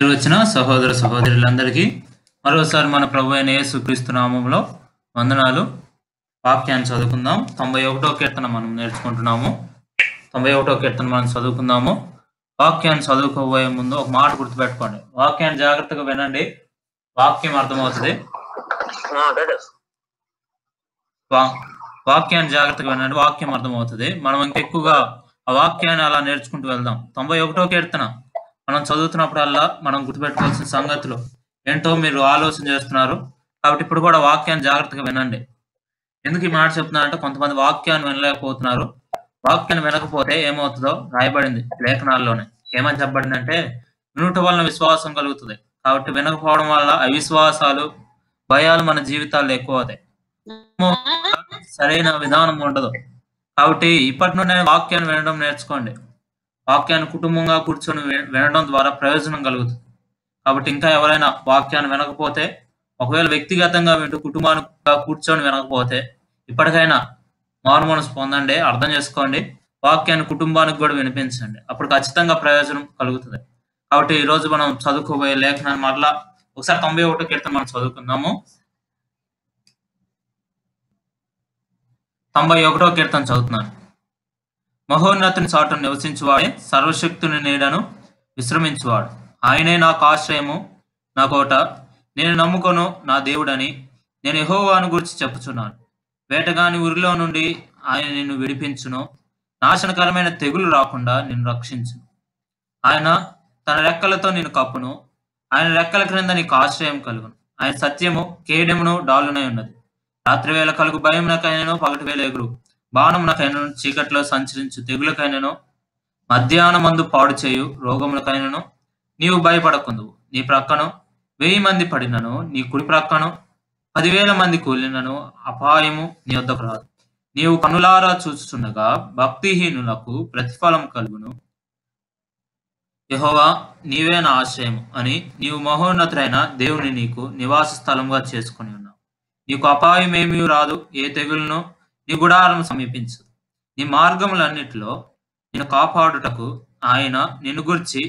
వచ్చిన సహోదర సహోదరులందరికీ మరోసారి మన ప్రభు అయిన యేసుక్రీస్తు నామములో వందనాలు. వాక్యాన్ని చదువుకుందాం. 91వ కీర్తన మనం నేర్చుకుంటున్నాము. 91వ కీర్తన మనం చదువుకుందాము. వాక్యాన్ని చదువుకోబోయే ముందు ఒక మాట గుర్తుపెట్టుకోండి. వాక్యాన్ని జాగ్రత్తగా వినండి, వాక్యం అర్థమవుతుంది. వాక్యాన్ని జాగ్రత్తగా వినండి, వాక్యం అర్థమవుతుంది. మనం ఇంకెక్కువగా ఆ వాక్యాన్ని అలా నేర్చుకుంటూ వెళ్దాం. 91వ కీర్తన మనం చదువుతున్నప్పుడల్లా మనం గుర్తుపెట్టుకోవాల్సిన సంగతులు ఏంటో మీరు ఆలోచన చేస్తున్నారు. కాబట్టి ఇప్పుడు కూడా వాక్యాన్ని జాగ్రత్తగా వినండి. ఎందుకు ఈ మాట చెప్తున్నారంటే కొంతమంది వాక్యాన్ని వినలేకపోతున్నారు. వాక్యాన్ని వినకపోతే ఏమవుతుందో రాయబడింది లేఖనాల్లోనే. ఏమని చెప్పబడింది అంటే, వినుట వలన విశ్వాసం కలుగుతుంది. కాబట్టి వినకపోవడం వల్ల అవిశ్వాసాలు, భయాలు మన జీవితాల్లో ఎక్కువ అవుతాయి. సరైన విధానం ఉండదు. కాబట్టి ఇప్పటి నుండి వాక్యాన్ని వినడం నేర్చుకోండి. వాక్యాన్ని కుటుంబంగా కూర్చొని వినడం ద్వారా ప్రయోజనం కలుగుతుంది. కాబట్టి ఇంకా ఎవరైనా వాక్యాన్ని వినకపోతే, ఒకవేళ వ్యక్తిగతంగా వింటూ కుటుంబానికి కూర్చొని వినకపోతే ఇప్పటికైనా మారు మనసు పొందండి, అర్థం చేసుకోండి, వాక్యాన్ని కుటుంబానికి కూడా వినిపించండి. అప్పుడు ఖచ్చితంగా ప్రయోజనం కలుగుతుంది. కాబట్టి ఈరోజు మనం చదువుకోబోయే లేఖనాన్ని మరలా ఒకసారి 91వ కీర్తన మనం చదువుకుందాము. 91వ కీర్తన చదువుతున్నాను. మహోన్నతుని చాటును నివసించువాడే, సర్వశక్తుని నీడను విశ్రమించువాడు. ఆయనే నాకు ఆశ్రయము, నా కోట, నేను నమ్ముకొను నా దేవుడని నేను యెహోవాను గురించి చెప్పుచున్నాను. వేటగాని ఉరిలో నుండి ఆయన నిన్ను విడిపించును, నాశనకరమైన తెగులు రాకుండా నిన్ను రక్షించును. ఆయన తన రెక్కలతో నిన్ను కప్పును, ఆయన రెక్కల క్రింద నీకు ఆశ్రయం కలుగును. ఆయన సత్యము కేడెమును డాలునై ఉన్నది. రాత్రి వేళ కలుగు భయమునకైనను, పగటి వేళ ఎగురు బాణమునకైనను, చీకట్లో సంచరించు తెగులకైనను, మధ్యాహ్నమందు పాడు చేయు రోగములకైనను నీవు భయపడకుందువు. నీ ప్రక్కను 1000 మంది పడినను, నీ కుడి ప్రక్కను 10,000 మంది కూలినను అపాయము నీ వద్దకు రాదు. నీవు కనులారా చూచుచుండగా భక్తిహీనులకు ప్రతిఫలం కలుగును. యెహోవా నీవే నా ఆశ్రయము అని నీవు మహోన్నతుడైన దేవుని నీకు నివాస స్థలంగా చేసుకుని ఉన్నావు. నీకు అపాయం ఏమీ రాదు, ఏ తెగులను నీ గుడారం సమీపించదు. నీ మార్గములన్నిటిలో నిన్ను కాపాడుటకు ఆయన నిన్ను గురించి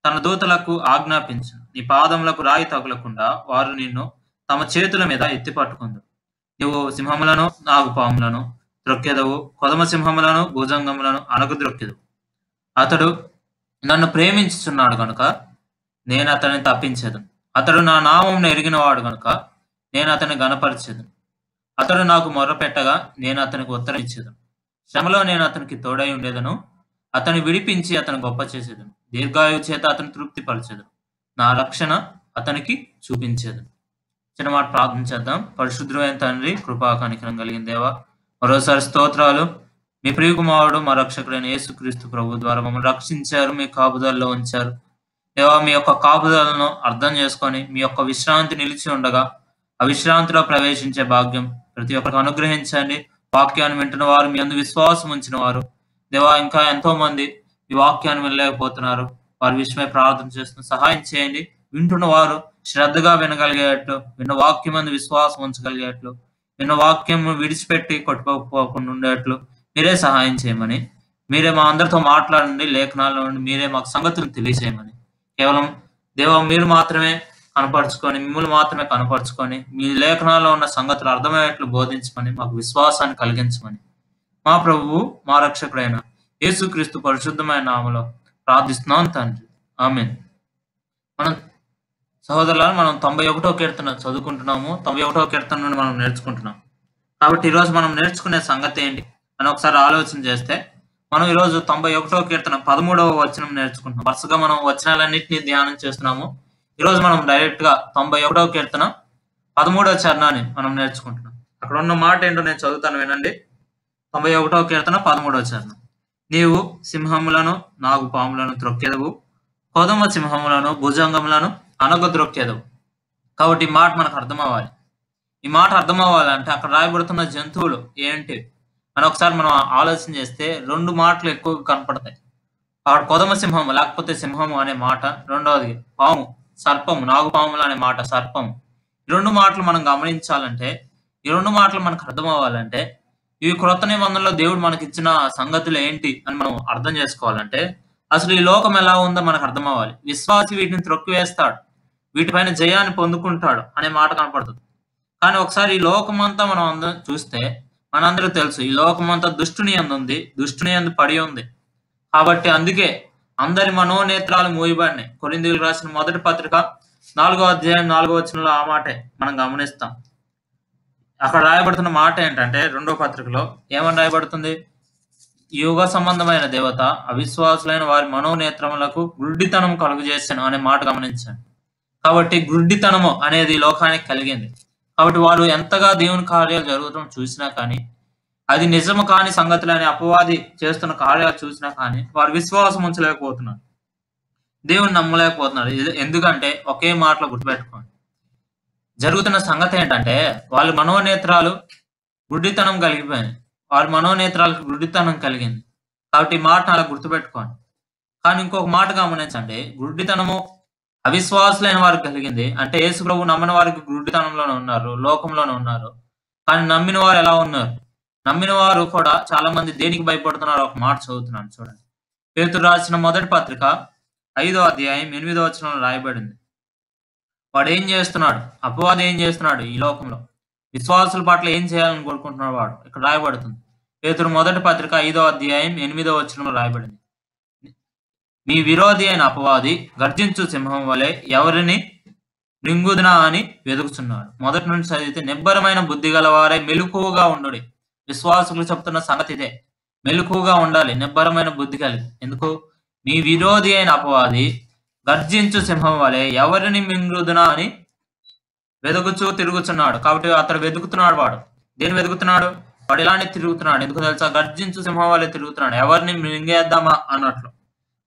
తన దూతలకు ఆజ్ఞాపించు. నీ పాదములకు రాయి తగులకుండా వారు నిన్ను తమ చేతుల మీద ఎత్తి పట్టుకుందురు. నీవు సింహములను, నాగుపాములను త్రొక్కెదవు, కొదమ సింహములను, భుజంగములను అణగద్రొక్కెదవు. అతడు నన్ను ప్రేమించుచున్నాడు గనుక నేను అతన్ని తప్పించేదను. అతడు నా నామమును ఎరిగినవాడు గనుక నేను అతన్ని గణపరిచేదను. అతడు నాకు మొర్రపెట్టగా నేను అతనికి ఉత్తరం ఇచ్చేదను. శ్రమలో నేను అతనికి తోడై ఉండేదను. అతన్ని విడిపించి అతను గొప్ప చేసేదను. దీర్ఘాయువు చేత అతను తృప్తిపరచేదను. నా రక్షణ అతనికి చూపించేదను. చిన్న మాట ప్రార్థన చేద్దాం. పరిశుద్ధమైన తండ్రి, కృపా కనికరం కలిగిన దేవా, మరోసారి స్తోత్రాలు. మీ ప్రియకుమారుడు మా రక్షకుడైన యేసుక్రీస్తు ప్రభు ద్వారా మమ్మల్ని రక్షించారు, మీ కాపుదలలో ఉంచారు. దేవా, మీ యొక్క కాపుదలను అర్థం చేసుకొని మీ యొక్క విశ్రాంతి నిలిచి ఉండగా ఆ విశ్రాంతిలో ప్రవేశించే భాగ్యం ప్రతి ఒక్కరికి అనుగ్రహించండి. వాక్యాన్ని వింటున్న వారు, మీ అందు విశ్వాసం ఉంచిన వారు దేవా, ఇంకా ఎంతో మంది ఈ వాక్యాన్ని వినలేకపోతున్నారు. వారి విషయమై ప్రార్థన చేస్తున్న సహాయం చేయండి. వింటున్న వారు శ్రద్ధగా వినగలిగేట్లు, విన్న వాక్యం అందు విశ్వాసం ఉంచగలిగేట్లు, విన్న వాక్యం విడిచిపెట్టి కొట్టుకోకుండా ఉండేట్లు మీరే సహాయం చేయమని, మీరే మా అందరితో మాట్లాడండి. లేఖనాల నుండి మీరే మాకు సంగతులను తెలియజేయమని, కేవలం దేవా మీరు మాత్రమే కనపరుచుకొని, మిమ్మల్ని మాత్రమే కనపరుచుకొని, మీ లేఖనాల్లో ఉన్న సంగతులు అర్థమయ్యేట్లు బోధించమని, మాకు విశ్వాసాన్ని కలిగించమని మా ప్రభువు మా రక్షకుడైన యేసుక్రీస్తు పరిశుద్ధమైన నామములో ప్రార్థిస్తున్నాం తండ్రి, ఆమేన్. మనం సహోదరులను మనం 91వ కీర్తన చదువుకుంటున్నాము. 91వ కీర్తన నుండి మనం నేర్చుకుంటున్నాం. కాబట్టి ఈరోజు మనం నేర్చుకునే సంగతి ఏంటి అని ఒకసారి ఆలోచన చేస్తే, మనం ఈరోజు 91వ కీర్తన 13వ వచనం నేర్చుకుంటున్నాం. వరుసగా మనం వచనాలన్నింటినీ ధ్యానం చేస్తున్నాము. ఈరోజు మనం డైరెక్ట్ గా 91వ కీర్తన 13వ చరణాన్ని మనం నేర్చుకుంటున్నాం. అక్కడ ఉన్న మాట ఏంటో నేను చదువుతాను, వినండి. 91వ కీర్తన 13వ చరణం. నీవు సింహములను, నాగుపాములను త్రొక్కెదవు, కొదమ సింహములను, భుజంగములను అణగద్రొక్కెదవు. కాబట్టి ఈ మాట మనకు అర్థం అవ్వాలి. ఈ మాట అర్థం అవ్వాలంటే అక్కడ రాయబడుతున్న జంతువులు ఏంటి అని ఒకసారి మనం ఆలోచన చేస్తే 2 మాటలు ఎక్కువగా కనపడతాయి. అక్కడ కొదమ సింహం లేకపోతే సింహము అనే మాట, రెండవది పాము, సర్పము, నాగుపాములు అనే మాట, సర్పము. ఈ 2 మాటలు మనం గమనించాలంటే, ఈ 2 మాటలు మనకు అర్థం అవ్వాలంటే, ఇవి క్రొత్త నిబంధనలో దేవుడు మనకి ఇచ్చిన సంగతులు ఏంటి అని మనం అర్థం చేసుకోవాలంటే, అసలు ఈ లోకం ఎలా ఉందో మనకు అర్థం అవ్వాలి. విశ్వాసి వీటిని త్రొక్కివేస్తాడు, వీటిపైన జయాన్ని పొందుకుంటాడు అనే మాట కనపడుతుంది. కానీ ఒకసారి ఈ లోకమంతా మనం అందరం చూస్తే మనందరికి తెలుసు ఈ లోకమంతా దుష్టుని యందు ఉంది, దుష్టుని యందు పడి ఉంది. కాబట్టి అందుకే అందరి మనోనేత్రాలు మూయబడినాయి. కొరింథీయులకు రాసిన మొదటి పత్రిక 4వ అధ్యాయం 4వ వచనంలో ఆ మాటే మనం గమనిస్తాం. అక్కడ రాయబడుతున్న మాట ఏంటంటే 2వ పత్రికలో ఏమని రాయబడుతుంది? యుగ సంబంధమైన దేవత అవిశ్వాసులైన వారి మనోనేత్రములకు గుడ్డితనం కలుగజేసాను అనే మాట గమనించండి. కాబట్టి గుడ్డితనము అనేది లోకానికి కలిగింది. కాబట్టి వారు ఎంతగా దేవుని కార్యాలు జరుగుతాం చూసినా కానీ, అది నిజము కాని సంగతులని అపవాది చేస్తున్న కార్యాలు చూసినా కానీ వారు విశ్వాసం ఉంచలేకపోతున్నారు, దేవుని నమ్మలేకపోతున్నారు. ఎందుకంటే ఒకే మాటలో గుర్తుపెట్టుకోండి, జరుగుతున్న సంగతి ఏంటంటే వాళ్ళ మనోనేత్రాలు గుడ్డితనం కలిగిపోయింది, వారి మనోనేత్రాలకు గుడ్డితనం కలిగింది. కాబట్టి ఈ మాట అలా గుర్తుపెట్టుకోండి. కానీ ఇంకొక మాట గమనించండి, గుడ్డితనము అవిశ్వాసులైన వారికి కలిగింది అంటే యేసు ప్రభు నమ్మిన వారికి గుడ్డితనంలోనే ఉన్నారు, లోకంలోనే ఉన్నారు. కానీ నమ్మిన వారు ఎలా ఉన్నారు? నమ్మిన వారు కూడా చాలా మంది దేనికి భయపడుతున్నారు? ఒక మాట చదువుతున్నాను చూడండి. పేతురు రాసిన మొదటి పత్రిక 5వ అధ్యాయం 8వ వచనంలో రాయబడింది. వాడు ఏం చేస్తున్నాడు? అపవాది ఏం చేస్తున్నాడు? ఈ లోకంలో విశ్వాసుల పట్ల ఏం చేయాలని కోరుకుంటున్నాడు వాడు? ఇక్కడ రాయబడుతుంది. పేతురు మొదటి పత్రిక 5వ అధ్యాయం 8వ వచనంలో రాయబడింది. మీ విరోధి అయిన అపవాది గర్జించు సింహం వలె ఎవరిని మృంగుదునా అని వెతుకుతున్నాడు. మొదటి నుంచి చదివితే, నిబ్బరమైన బుద్ధి గలవారే మెలకువగా ఉండుడి. విశ్వాసులు చెప్తున్న సంగతి ఇదే, మెలకువగా ఉండాలి, నిబ్బరమైన బుద్ధి కలిగి. ఎందుకు? మీ విరోధి అయిన అపవాది గర్జించు సింహం వలె ఎవరిని మృంగుదునా అని వెతుకుచూ తిరుగుతున్నాడు. కాబట్టి అతడు వెతుకుతున్నాడు. వాడు దేని వెతుకుతున్నాడు? వాడు ఇలానే తిరుగుతున్నాడు. ఎందుకు తెలుసా? గర్జించు సింహం వలె తిరుగుతున్నాడు, ఎవరిని మృంగేద్దామా అన్నట్లు.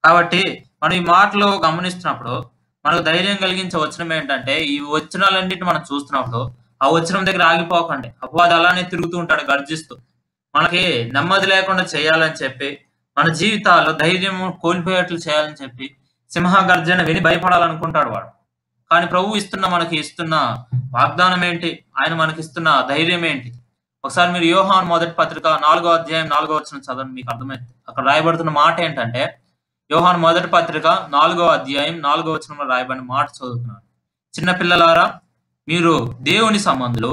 కాబట్టి మనం ఈ మాటలు గమనిస్తున్నప్పుడు మనకు ధైర్యం కలిగించే వచనం ఏంటంటే, ఈ వచనాలన్నింటిని మనం చూస్తున్నప్పుడు ఆ వచనం దగ్గర ఆగిపోకండి. అపవాది అలానే తిరుగుతూ ఉంటాడు గర్జిస్తూ, మనకి నెమ్మది లేకుండా చేయాలని చెప్పి, మన జీవితాల్లో ధైర్యం కోల్పోయేట్లు చేయాలని చెప్పి సింహ గర్జన విని భయపడాలనుకుంటాడు వాడు. కానీ ప్రభు మనకి ఇస్తున్న వాగ్దానం ఏంటి? ఆయన మనకి ఇస్తున్న ధైర్యం ఏంటి? ఒకసారి మీరు యోహాను మొదటి పత్రిక 4వ అధ్యాయం 4వ వచనం చదవండి, మీకు అర్థమైంది. అక్కడ రాయబడుతున్న మాట ఏంటంటే, యోహాను మొదటి పత్రిక 4వ అధ్యాయం 4వ వచనంలో రాయబడిన మాట చదువుతున్నాను. చిన్న పిల్లలారా, మీరు దేవుని సంబంధులు,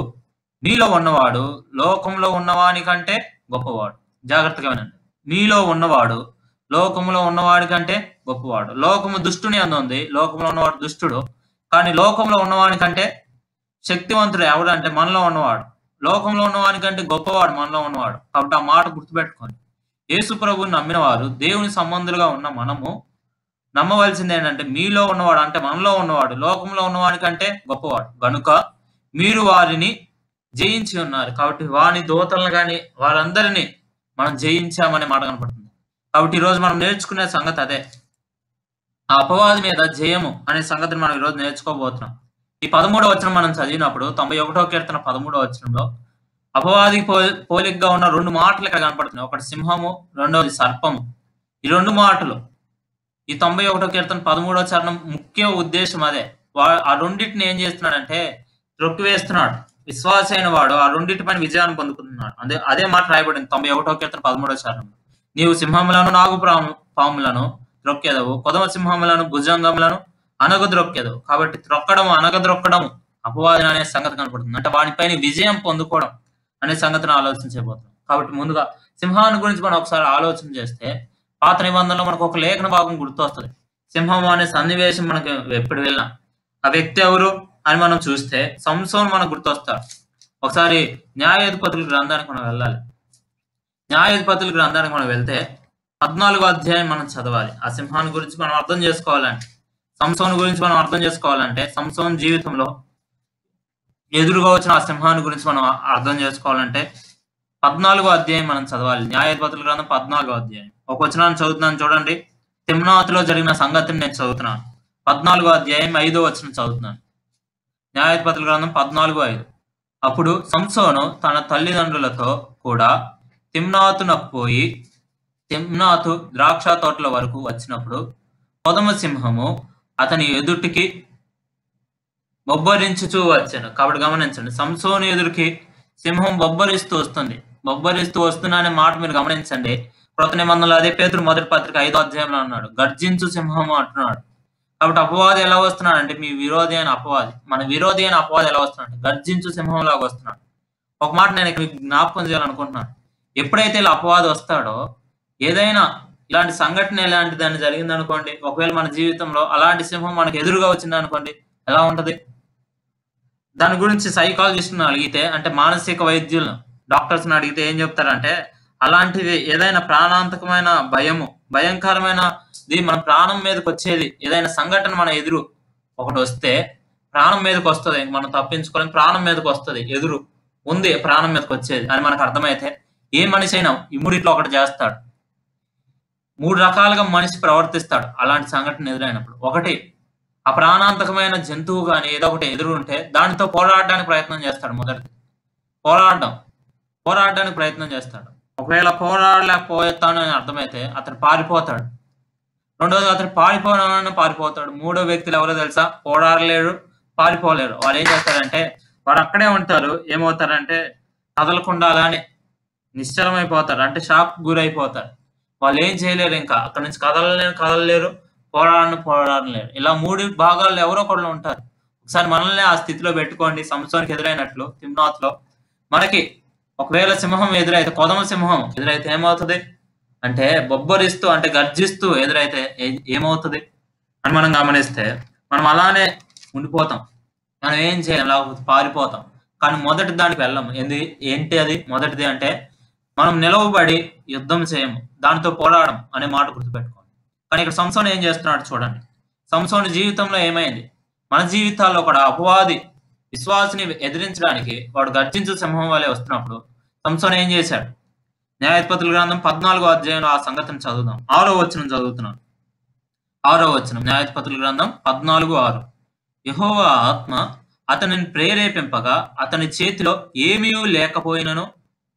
మీలో ఉన్నవాడు లోకంలో ఉన్నవాని కంటే గొప్పవాడు. జాగ్రత్తగా వినండి. మీలో ఉన్నవాడు లోకంలో ఉన్నవాడి కంటే గొప్పవాడు. లోకము దుష్టుని యందు ఉంది, లోకంలో ఉన్నవాడు దుష్టుడు. కానీ లోకంలో ఉన్నవాని కంటే శక్తివంతుడు ఎవడంటే మనలో ఉన్నవాడు. లోకంలో ఉన్నవాని కంటే గొప్పవాడు మనలో ఉన్నవాడు. కాబట్టి ఆ మాట గుర్తుపెట్టుకోండి. యేసు ప్రభువుని నమ్మిన వారు, దేవుని సంబంధులుగా ఉన్న మనము నమ్మవలసింది ఏంటంటే, మీలో ఉన్నవాడు అంటే మనలో ఉన్నవాడు లోకంలో ఉన్నవాడి కంటే గొప్పవాడు గనుక మీరు వారిని జయించి ఉన్నారు. కాబట్టి వాని దూతలను కానీ వారందరినీ మనం జయించామనే మాట కనపడుతుంది. కాబట్టి ఈరోజు మనం నేర్చుకునే సంగతి అదే, ఆ అపవాది మీద జయము అనే సంగతిని మనం ఈరోజు నేర్చుకోబోతున్నాం. ఈ 13వ వచనం మనం చదివినప్పుడు 91వ కీర్తన 13వ వచనంలో అపవాదికి పోలికగా ఉన్న 2 మాటలు ఇక్కడ కనపడుతున్నాయి. ఒకటి సింహము, రెండవది సర్పము. ఈ 2 మాటలు ఈ 91వ కీర్తన 13వ చరణం ముఖ్య ఉద్దేశం అదే. ఆ రెండింటిని ఏం చేస్తున్నాడంటే త్రొక్కివేస్తున్నాడు. విశ్వాస అయిన వాడు ఆ రెండింటి పైన విజయాన్ని పొందుకుంటున్నాడు. అదే మాట రాయబడింది 91వ కీర్తన 13వ చరణం. నీవు సింహములను, నాగు పాములను త్రొక్కెదవు, కొదమ సింహములను, భుజంగములను అనగద్రొక్కెదవు. కాబట్టి త్రొక్కడం, అనగద్రొక్కడం అపవాది అనే సంగతి కనపడుతుంది. అంటే వాడిపైన విజయం పొందుకోవడం అనే సంగతిని ఆలోచించబోతున్నాం. కాబట్టి ముందుగా సింహాన్ని గురించి మనం ఒకసారి ఆలోచన చేస్తే, పాత నిబంధనలో మనకు ఒక లేఖన భాగం గుర్తొస్తుంది. సింహం అనే సన్నివేశం మనకు ఎప్పుడు వెళ్ళినా ఆ వ్యక్తి ఎవరు అని మనం చూస్తే సంసోను మనకు గుర్తొస్తాడు. ఒకసారి న్యాయాధిపతుల గ్రంథానికి మనం వెళ్ళాలి. న్యాయాధిపతుల గ్రంథానికి మనం వెళ్తే 14వ అధ్యాయం మనం చదవాలి. ఆ సింహాన్ని గురించి మనం అర్థం చేసుకోవాలంటే, సంసోను గురించి మనం అర్థం చేసుకోవాలంటే, సంసోను జీవితంలో ఎదురుగా వచ్చిన ఆ సింహాన్ని గురించి మనం అర్థం చేసుకోవాలంటే 14వ అధ్యాయం మనం చదవాలి. న్యాయాధిపతుల గ్రంథం 14వ అధ్యాయం. ఒక వచనాన్ని చదువుతున్నాను చూడండి. తిమ్నాతులో జరిగిన సంగతిని నేను చదువుతున్నాను. 14వ అధ్యాయం 5వ వచనం చదువుతున్నాను. న్యాయాధిపతుల గ్రంథం 14:5. అప్పుడు సంసోను తన తల్లిదండ్రులతో కూడా తిమ్నాతునకు పోయి తిమ్నాతు ద్రాక్ష తోటల వరకు వచ్చినప్పుడు కొదమ సింహము అతని ఎదుటికి బొబ్బరించుచూ వచ్చాను. కాబట్టి గమనించండి, సంసోను ఎదురుకి సింహం బొబ్బరిస్తూ వస్తుంది. బొబ్బరిస్తూ వస్తున్నా అనే మాట మీరు గమనించండి. కృత నిబంధనలో అదే పేతురు మొదటి పత్రిక 5వ అధ్యాయంలో అన్నాడు, గర్జించు సింహము అంటున్నాడు. కాబట్టి అపవాది ఎలా వస్తున్నాడు అంటే, మీ విరోధి అయిన అపవాది, మన విరోధి అయిన అపవాది ఎలా వస్తున్నాడు, గర్జించు సింహం లాగా వస్తున్నాడు. ఒక మాట నేను ఇక్కడ జ్ఞాపకం చేయాలనుకుంటున్నాను. ఎప్పుడైతే ఇలా అపవాది వస్తాడో, ఏదైనా ఇలాంటి సంఘటన ఎలాంటి దాన్ని జరిగింది అనుకోండి, ఒకవేళ మన జీవితంలో అలాంటి సింహం మనకు ఎదురుగా వచ్చింది అనుకోండి, ఎలా ఉంటది? దాని గురించి సైకాలజిస్ట్ని అడిగితే, అంటే మానసిక వైద్యులను, డాక్టర్స్ని అడిగితే ఏం చెప్తారంటే, అలాంటిది ఏదైనా ప్రాణాంతకమైన భయము, భయంకరమైనది మన ప్రాణం మీదకి వచ్చేది, ఏదైనా సంఘటన మన ఎదురు ఒకటి వస్తే ప్రాణం మీదకి వస్తుంది, మనం తప్పించుకోలేం, ప్రాణం మీదకి వస్తుంది, ఎదురు ఉంది ప్రాణం మీదకి వచ్చేది అని మనకు అర్థమైతే, ఏ మనిషి అయినా ఈ మూడిట్లో ఒకటి చేస్తాడు. 3 రకాలుగా మనిషి ప్రవర్తిస్తాడు అలాంటి సంఘటన ఎదురైనప్పుడు. ఒకటి, ఆ ప్రాణాంతకమైన జంతువు కానీ ఏదో ఒకటి ఎదురు ఉంటే దానితో పోరాడడానికి ప్రయత్నం చేస్తాడు. మొదటిది పోరాడడానికి ప్రయత్నం చేస్తాడు. ఒకవేళ పోరాడలేకపోతాను అని అర్థమైతే అతను పారిపోతాడు. రెండోది, అతను పారిపోతాడు. మూడో వ్యక్తులు ఎవరో తెలుసా? పోరాడలేరు, పారిపోలేరు. వాళ్ళు ఏం చేస్తారంటే, వాడు అక్కడే ఉంటారు. ఏమవుతారంటే, కదలకుండా అలానే నిశ్చలమైపోతారు, అంటే షాక్ గురైపోతారు. వాళ్ళు ఏం చేయలేరు, ఇంకా అక్కడ నుంచి కదలలేరు, పోరాడలేరు. ఇలా 3 భాగాల్లో ఎవరో ఒకళ్ళు ఉంటారు. ఒకసారి మనల్ని ఆ స్థితిలో పెట్టుకోండి. సంసోనికి ఎదురైనట్లు తిమ్నాత్లో మనకి ఒకవేళ సింహం ఎదురైతే, కొదమ సింహం ఎదురైతే ఏమవుతుంది అంటే, బొబ్బరిస్తూ అంటే గర్జిస్తూ ఎదురైతే ఏమవుతుంది అని మనం గమనిస్తే, మనం అలానే ఉండిపోతాం. మనం ఏం చేయాలి, పారిపోతాం. కానీ మొదటి దానికి వెళ్ళము. ఏంటి అది? మొదటిది అంటే, మనం నిలవబడి యుద్ధం చేయము, దానితో పోరాడం అనే మాట గుర్తుపెట్టుకోండి. కానీ ఇక్కడ సంసోను ఏం చేస్తున్నాడు చూడండి. సంసోను జీవితంలో ఏమైంది? మన జీవితాల్లో కూడా అపవాది విశ్వాసిని ఎదిరించడానికి వాడు గర్జించు సింహం వలె వస్తున్నప్పుడు సంసోను ఏం చేశాడు? న్యాయాధిపతుల గ్రంథం 14వ అధ్యాయంలో ఆ సంగతిని చదువుదాం. 6వ వచనం చదువుతున్నాను. 6వ వచనం, న్యాయాధిపతుల గ్రంథం 14:6. యెహోవా ఆత్మ అతనిని ప్రేరేపింపగా అతని చేతిలో ఏమీ లేకపోయినను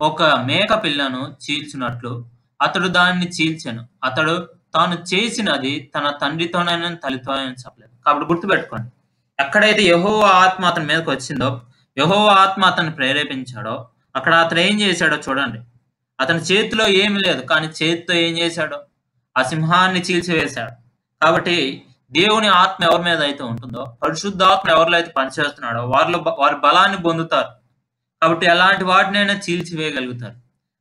ఒక మేక పిల్లను చీల్చినట్లు అతడు దాన్ని చీల్చెను. అతడు తాను చేసినది తన తండ్రితోనైనా తల్లితోనైనా చెప్పలేదు. కాబట్టి గుర్తుపెట్టుకోండి, ఎక్కడైతే యెహోవా ఆత్మ అతని మీదకి వచ్చిందో, యెహోవా ఆత్మ అతన్ని ప్రేరేపించాడో, అక్కడ అతను ఏం చేశాడో చూడండి. అతని చేతిలో ఏమి లేదు, కానీ చేతితో ఏం చేశాడో, ఆ సింహాన్ని చీల్చివేశాడు. కాబట్టి దేవుని ఆత్మ ఎవరి మీద అయితే ఉంటుందో, పరిశుద్ధాత్మ ఎవరిలో అయితే పనిచేస్తున్నాడో వారి బలాన్ని పొందుతారు. కాబట్టి ఎలాంటి వాటినైనా చీల్చివేయగలుగుతారు.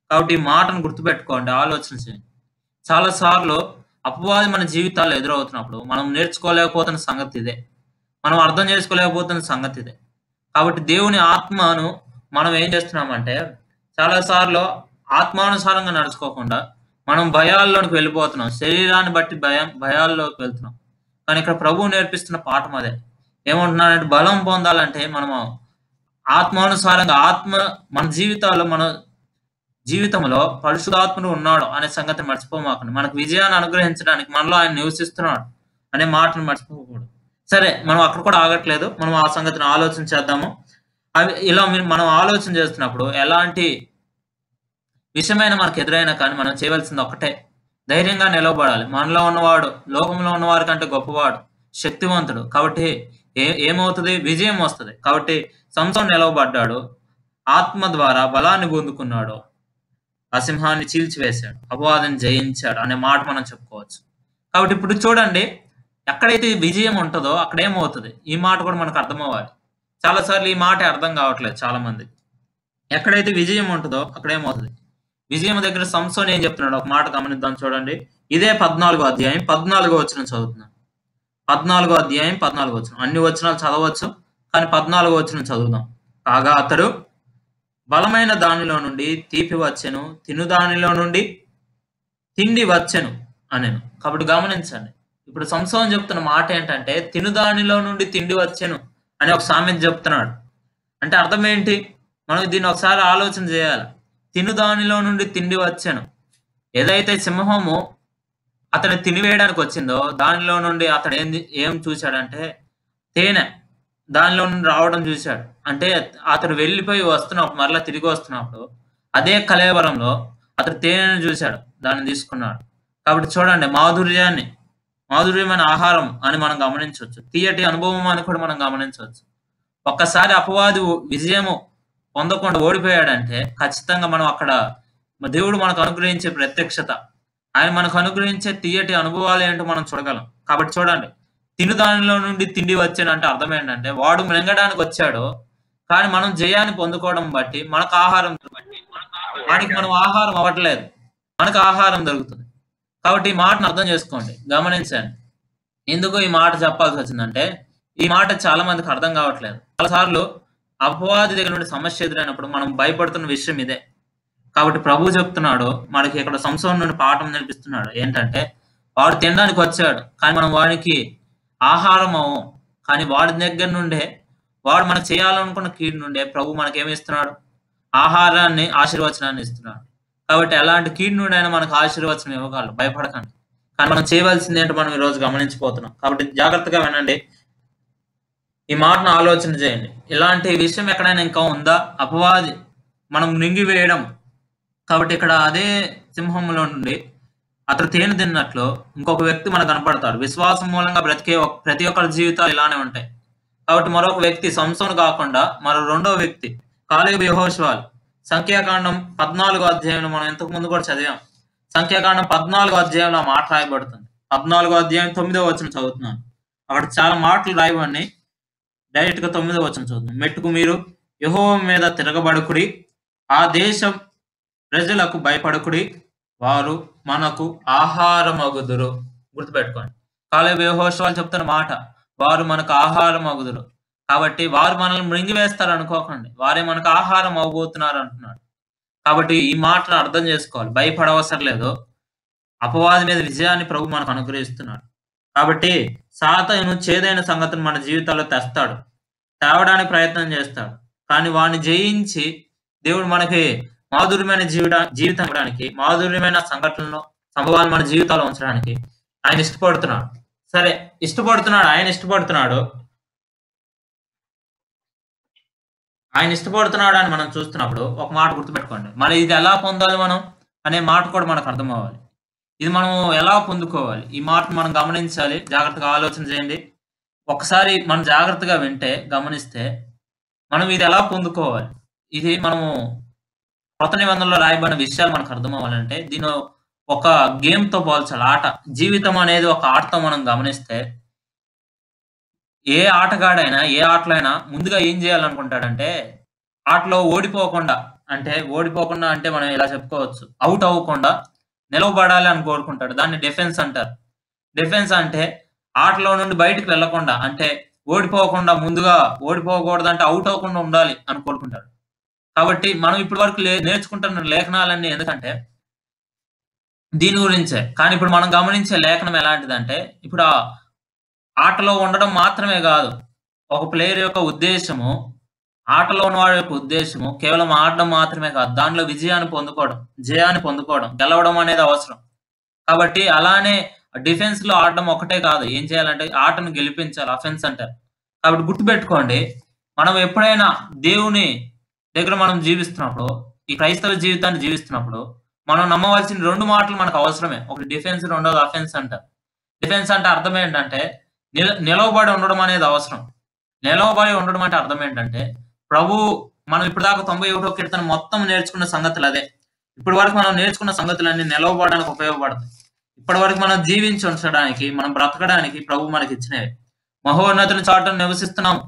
కాబట్టి ఈ మాటను గుర్తుపెట్టుకోండి, ఆలోచన చేయండి. చాలాసార్లు అపవాది మన జీవితాల్లో ఎదురవుతున్నప్పుడు మనం నేర్చుకోలేకపోతున్న సంగతి ఇదే, మనం అర్థం చేసుకోలేకపోతున్న సంగతి ఇదే. కాబట్టి దేవుని ఆత్మను మనం ఏం చేస్తున్నామంటే, చాలాసార్లు ఆత్మానుసారంగా నడుచుకోకుండా మనం భయాల్లోనికి వెళ్ళిపోతున్నాం. శరీరాన్ని బట్టి భయాల్లోకి వెళ్తున్నాం. కానీ ఇక్కడ ప్రభువు నేర్పిస్తున్న పాఠం అదే. ఏమంటున్నాడంటే, బలం పొందాలంటే మనము ఆత్మానుసారంగా, మన జీవితంలో పరిశుద్ధాత్ముడు ఉన్నాడు అనే సంగతిని మర్చిపోమాకండి. మనకు విజయాన్ని అనుగ్రహించడానికి మనలో ఆయన నివసిస్తున్నాడు అనే మాటను మర్చిపోకూడదు. సరే, మనం అక్కడ కూడా ఆగట్లేదు, మనం ఆ సంగతిని ఆలోచన చేద్దాము. ఇలా మనం ఆలోచన చేస్తున్నప్పుడు ఎలాంటి విషయమైన మనకు ఎదురైనా కానీ మనం చేయవలసింది ఒకటే, ధైర్యంగా నిలవబడాలి. మనలో ఉన్నవాడు లోకంలో ఉన్నవారి కంటే గొప్పవాడు, శక్తివంతుడు. కాబట్టి ఏమవుతుంది? విజయం వస్తుంది. కాబట్టి సంసోను నిలవబడ్డాడు, ఆత్మ ద్వారా బలాన్ని పొందుకున్నాడు, ఆ సింహాన్ని చీల్చివేశాడు, అపవాదిని జయించాడు అనే మాట మనం చెప్పుకోవచ్చు. కాబట్టి ఇప్పుడు చూడండి, ఎక్కడైతే విజయం ఉంటుందో అక్కడ ఏమవుతుంది, ఈ మాట కూడా మనకు అర్థమవ్వాలి. చాలాసార్లు ఈ మాట అర్థం కావట్లేదు చాలా మంది. ఎక్కడైతే విజయం ఉంటుందో అక్కడ ఏమవుతుంది? విజయం దగ్గర సంసోను ఏం చెప్తున్నాడు ఒక మాట గమనిద్దాం చూడండి. ఇదే 14వ అధ్యాయం 14వ వచనం చదువుతున్నాను. 14వ అధ్యాయం 14వ వచనం. అన్ని వచనాలు చదవచ్చు, కానీ 14వ వచనం చదువుదాం. కాగా అతడు బలమైన దానిలో నుండి తీపి వచ్చెను, తిను దానిలో నుండి తిండి వచ్చెను అనెను. కాబట్టి గమనించండి, ఇప్పుడు సంసోను చెప్తున్న మాట ఏంటంటే, తిను దానిలో నుండి తిండి వచ్చెను అని ఒక సామెత చెప్తున్నాడు. అంటే అర్థం ఏంటి? మనం దీన్ని ఒకసారి ఆలోచన చేయాలి. తిను దానిలో నుండి తిండి వచ్చెను. ఏదైతే సింహము అతను తినివేయడానికి వచ్చిందో దానిలో నుండి అతడు ఏం చూశాడంటే, తేనె దానిలో నుండి రావడం చూశాడు. అంటే అతడు వెళ్ళిపోయి వస్తున్నప్పుడు, మరలా తిరిగి వస్తున్నప్పుడు అదే కళేబరంలో అతడు తేనెను చూశాడు, దాన్ని తీసుకున్నాడు. కాబట్టి చూడండి, మాధుర్యమైన ఆహారం అని మనం గమనించవచ్చు, తీయటి అనుభవం అని కూడా మనం గమనించవచ్చు. ఒక్కసారి అపవాది విజయము పొందకుండా ఓడిపోయాడంటే ఖచ్చితంగా మనం అక్కడ దేవుడు మనకు అనుగ్రహించే ప్రత్యక్షత, ఆయన మనకు అనుగ్రహించే తీయటి అనుభవాలు ఏంటో మనం చూడగలం. కాబట్టి చూడండి, తిను దానిలో నుండి తిండి వచ్చానంటే అర్థం ఏంటంటే వాడు మృంగడానికి వచ్చాడు, కానీ మనం జయాన్ని పొందుకోవడం బట్టి మనకు ఆహారం వాడికి మనం ఆహారం అవ్వట్లేదు, మనకు ఆహారం దొరుకుతుంది. కాబట్టి ఈ మాటను అర్థం చేసుకోండి, గమనించండి. ఎందుకు ఈ మాట చెప్పాల్సి వచ్చిందంటే ఈ మాట చాలా మందికి అర్థం కావట్లేదు. చాలాసార్లు అపవాది దగ్గర నుండి సమస్య ఎదురైనప్పుడు మనం భయపడుతున్న విషయం ఇదే. కాబట్టి ప్రభు చెప్తున్నాడు మనకి ఇక్కడ సంసోను నుండి పాఠం నేర్పిస్తున్నాడు. ఏంటంటే వాడు తినడానికి వచ్చాడు, కానీ మనం వాడికి ఆహారం అవ్వం. కానీ వాడి దగ్గర నుండే, వాడు మనకు చేయాలనుకున్న కీడు నుండే ప్రభు మనకి ఏమి ఇస్తున్నాడు? ఆహారాన్ని, ఆశీర్వచనాన్ని ఇస్తున్నాడు. కాబట్టి ఎలాంటి కీడు నుండి అయినా మనకు ఆశీర్వచనం ఇవ్వగలడు, భయపడకండి. కానీ మనం చేయవలసింది ఏంటో మనం ఈరోజు గమనించిపోతున్నాం. కాబట్టి జాగ్రత్తగా వినండి, ఈ మాటను ఆలోచన చేయండి. ఇలాంటి విషయం ఎక్కడైనా ఇంకా ఉందా? అపవాది మనం మింగివేయడం. కాబట్టి ఇక్కడ అదే సింహంలో నుండి అతను తేనె తిన్నట్లు ఇంకొక వ్యక్తి మనకు కనపడతాడు. విశ్వాసం మూలంగా బ్రతికే ప్రతి ఒక్కరి జీవితాలు ఇలానే ఉంటాయి. కాబట్టి మరొక వ్యక్తి సంసోను కాకుండా మరో రెండో వ్యక్తి కాలేబు యెహోషువలు. సంఖ్యాకాండం 14 అధ్యాయంలో మనం ఇంతకు ముందు కూడా చదివాం. సంఖ్యాకాండం 14 అధ్యాయంలో ఆ మాట రాయబడుతుంది. 14 అధ్యాయం 9వ వచనం చదువుతున్నాను. అక్కడ చాలా మాటలు రాయబడి డైరెక్ట్ గా 9వ వచనం చదువుతున్నాం. మెట్టుకు మీరు యెహోవా మీద తిరగబడుకుడి, ఆ దేశం ప్రజలకు భయపడకుడి, వారు మనకు ఆహారమగుదురు. గుర్తుపెట్టుకోండి, కాలేబు యెహోషువలు చెప్తున్న మాట, వారు మనకు ఆహారమగుదురు. కాబట్టి వారు మనల్ని మృంగివేస్తారు అనుకోకండి, వారే మనకు ఆహారం అవ్వబోతున్నారు అంటున్నాడు. కాబట్టి ఈ మాటను అర్థం చేసుకోవాలి, భయపడవసరం లేదు. అపవాది మీద విజయాన్ని ప్రభు మనకు అనుగ్రహిస్తున్నాడు. కాబట్టి సాతాను చేదైన సంగతిని మన జీవితాల్లో తెస్తాడు, తేవడానికి ప్రయత్నం చేస్తాడు. కానీ వాడిని జయించి దేవుడు మనకి మాధుర్యమైన జీవితం ఇవ్వడానికి, మాధుర్యమైన సంఘటనలు, సంభవాలు మన జీవితాల్లో ఉంచడానికి ఆయన ఇష్టపడుతున్నాడు. సరే, ఆయన ఇష్టపడుతున్నాడు అని మనం చూస్తున్నప్పుడు ఒక మాట గుర్తుపెట్టుకోండి, మరి ఇది ఎలా పొందాలి మనం అనే మాట కూడా మనకు అర్థం అవ్వాలి. ఇది మనం ఎలా పొందుకోవాలి, ఈ మాటను మనం గమనించాలి, జాగ్రత్తగా ఆలోచన చేయండి. ఒకసారి మనం జాగ్రత్తగా వింటే, గమనిస్తే మనం ఇది ఎలా పొందుకోవాలి, ఇది మనము కొత్త నిబంధనలో రాయబడిన విషయాలు మనకు అర్థం అవ్వాలంటే దీని ఒక గేమ్ తో పోల్చాలి. ఆట, జీవితం అనేది ఒక ఆటతో మనం గమనిస్తే, ఏ ఆటగాడైనా ఏ ఆటలో అయినా ముందుగా ఏం చేయాలనుకుంటాడంటే ఆటలో ఓడిపోకుండా అంటే మనం ఇలా చెప్పుకోవచ్చు, అవుట్ అవ్వకుండా నిలవబడాలి అని కోరుకుంటాడు. దాన్ని డిఫెన్స్ అంటారు. డిఫెన్స్ అంటే ఆటలో నుండి బయటకు వెళ్లకుండా, అంటే ముందుగా ఓడిపోకూడదు, అంటే అవుట్ అవ్వకుండా ఉండాలి అని కోరుకుంటాడు. కాబట్టి మనం ఇప్పటి వరకు నేర్చుకుంటున్న లేఖనాలన్నీ ఎందుకంటే దీని గురించే. కానీ ఇప్పుడు మనం గమనించే లేఖనం ఎలాంటిదంటే, ఇప్పుడు ఆ ఆటలో ఉండడం మాత్రమే కాదు, ఒక ప్లేయర్ యొక్క ఉద్దేశము, ఆటలో ఉన్నవాడి యొక్క ఉద్దేశము కేవలం ఆడడం మాత్రమే కాదు, దానిలో విజయాన్ని పొందుకోవడం, జయాన్ని పొందుకోవడం, గెలవడం అనేది అవసరం. కాబట్టి అలానే డిఫెన్స్ లో ఆడడం ఒకటే కాదు, ఏం చేయాలంటే ఆటను గెలిపించాలి, అఫెన్స్ అంటారు. కాబట్టి గుర్తుపెట్టుకోండి, మనం ఎప్పుడైనా దేవుని దగ్గర మనం జీవిస్తున్నప్పుడు, ఈ క్రైస్తవ జీవితాన్ని జీవిస్తున్నప్పుడు మనం నమ్మవలసిన 2 మాటలు మనకు అవసరమే. ఒకటి డిఫెన్స్, రెండోది అఫెన్స్ అంటారు. డిఫెన్స్ అంటే అర్థం ఏంటంటే నిలవబడి ఉండడం అనేది అవసరం. నిలవబడి ఉండడం అంటే అర్థం ఏంటంటే మనం ఇప్పటిదాకా 91వ కీర్తన మొత్తం నేర్చుకున్న సంగతులు అదే. ఇప్పటి వరకు మనం నేర్చుకున్న సంగతులన్నీ నిలవబడడానికి ఉపయోగపడతాయి. ఇప్పటి వరకు మనం జీవించి ఉంచడానికి, మనం బ్రతకడానికి ప్రభు మనకి ఇచ్చినవి. మహోన్నతుని చాటును నివసిస్తున్నాం.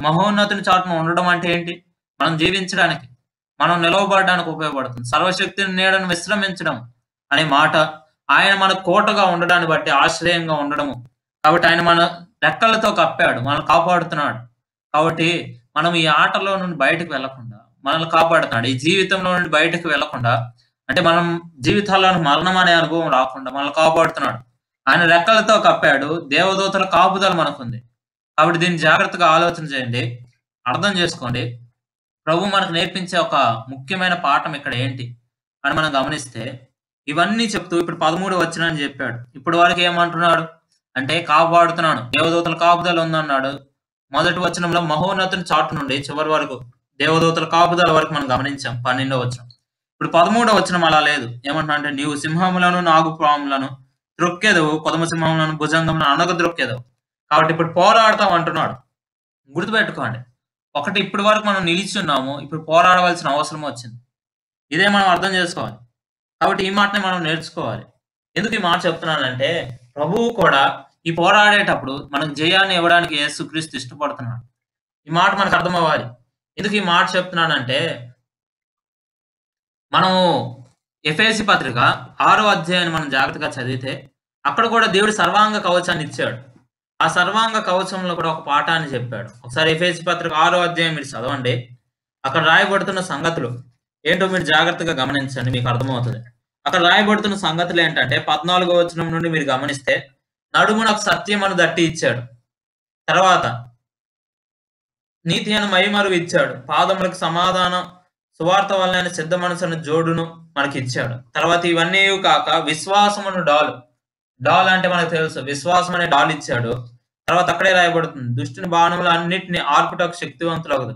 మహోన్నతుని చాటును ఉండడం అంటే ఏంటి? మనం జీవించడానికి, మనం నిలవబడడానికి ఉపయోగపడుతుంది. సర్వశక్తిని నీడను విశ్రమించడం అనే మాట, ఆయన మన కోటగా ఉండడాన్ని బట్టి ఆశ్రయంగా ఉండడము. కాబట్టి ఆయన మన రెక్కలతో కప్పాడు, మనల్ని కాపాడుతున్నాడు. కాబట్టి మనం ఈ ఆటలో నుండి బయటకు వెళ్లకుండా మనల్ని కాపాడుతున్నాడు. ఈ జీవితంలో నుండి బయటకు వెళ్లకుండా, అంటే మనం జీవితాల్లో మరణం అనే అనుభవం రాకుండా మనల్ని కాపాడుతున్నాడు. ఆయన రెక్కలతో కప్పాడు, దేవదూతల కాపుదల మనకుంది. కాబట్టి దీన్ని జాగ్రత్తగా ఆలోచన చేయండి, అర్థం చేసుకోండి. ప్రభు మనకు నేర్పించే ఒక ముఖ్యమైన పాఠం ఇక్కడ ఏంటి అని మనం గమనిస్తే, ఇవన్నీ చెప్తూ ఇప్పుడు 13వ వచనాన్ని చెప్పాడు. ఇప్పటి వరకు ఏమంటున్నాడు అంటే కాపాడుతున్నాడు, దేవదూతల కాపుదల ఉందన్నాడు. మొదటి వచనంలో మహోన్నతుని చాటు నుండి చివరి వరకు దేవదూతల కాపుదల వరకు మనం గమనించాం, 12వ వచనం. ఇప్పుడు 13వ వచనం అలా లేదు. ఏమంటున్నా అంటే, నీవు సింహములను నాగుపాములను త్రొక్కెదవు, కొదమ సింహములను భుజంగములను అనగద్రొక్కెదవు. కాబట్టి ఇప్పుడు పోరాడతాం అంటున్నాడు. గుర్తుపెట్టుకోండి, ఒకటి, ఇప్పటి వరకు మనం నిలిచి ఉన్నాము, ఇప్పుడు పోరాడవలసిన అవసరం వచ్చింది. ఇదే మనం అర్థం చేసుకోవాలి. కాబట్టి ఈ మాటని మనం నేర్చుకోవాలి. ఎందుకు ఈ మాట చెప్తున్నానంటే, ప్రభువు కూడా ఈ పోరాడేటప్పుడు మనకు జయాన్ని ఇవ్వడానికి యేసుక్రీస్తు ఇష్టపడుతున్నాడు. ఈ మాట మనకు అర్థమవ్వాలి. ఎందుకు ఈ మాట చెప్తున్నానంటే, మనము ఎఫెసీ పత్రిక 6వ అధ్యాయాన్ని మనం జాగ్రత్తగా చదివితే, అక్కడ కూడా దేవుడు సర్వాంగ కవచాన్ని ఇచ్చాడు. ఆ సర్వాంగ కవచంలో కూడా ఒక పాఠాన్ని చెప్పాడు. ఒకసారి ఎఫెసీ పత్రిక 6వ అధ్యాయం మీరు చదవండి. అక్కడ రాయబడుతున్న సంగతులు ఏంటో మీరు జాగ్రత్తగా గమనించండి, మీకు అర్థమవుతుంది. అక్కడ రాయబడుతున్న సంగతులు ఏంటంటే 14వ వచనం నుండి మీరు గమనిస్తే, నడుమునకు సత్యమును దట్టి ఇచ్చాడు. తర్వాత నీతి అను మైమరువు ఇచ్చాడు. పాదములకు సమాధానం సువార్త వలన సిద్ధ మనసును జోడును మనకి ఇచ్చాడు. తర్వాత ఇవన్నీ కాక విశ్వాసమును డాల్ అంటే మనకు తెలుసు, విశ్వాసం అనే డాల్ ఇచ్చాడు. తర్వాత అక్కడే రాయబడుతుంది, దుష్టుని బాణములు అన్నిటిని ఆర్పుటకు శక్తివంతులగదు.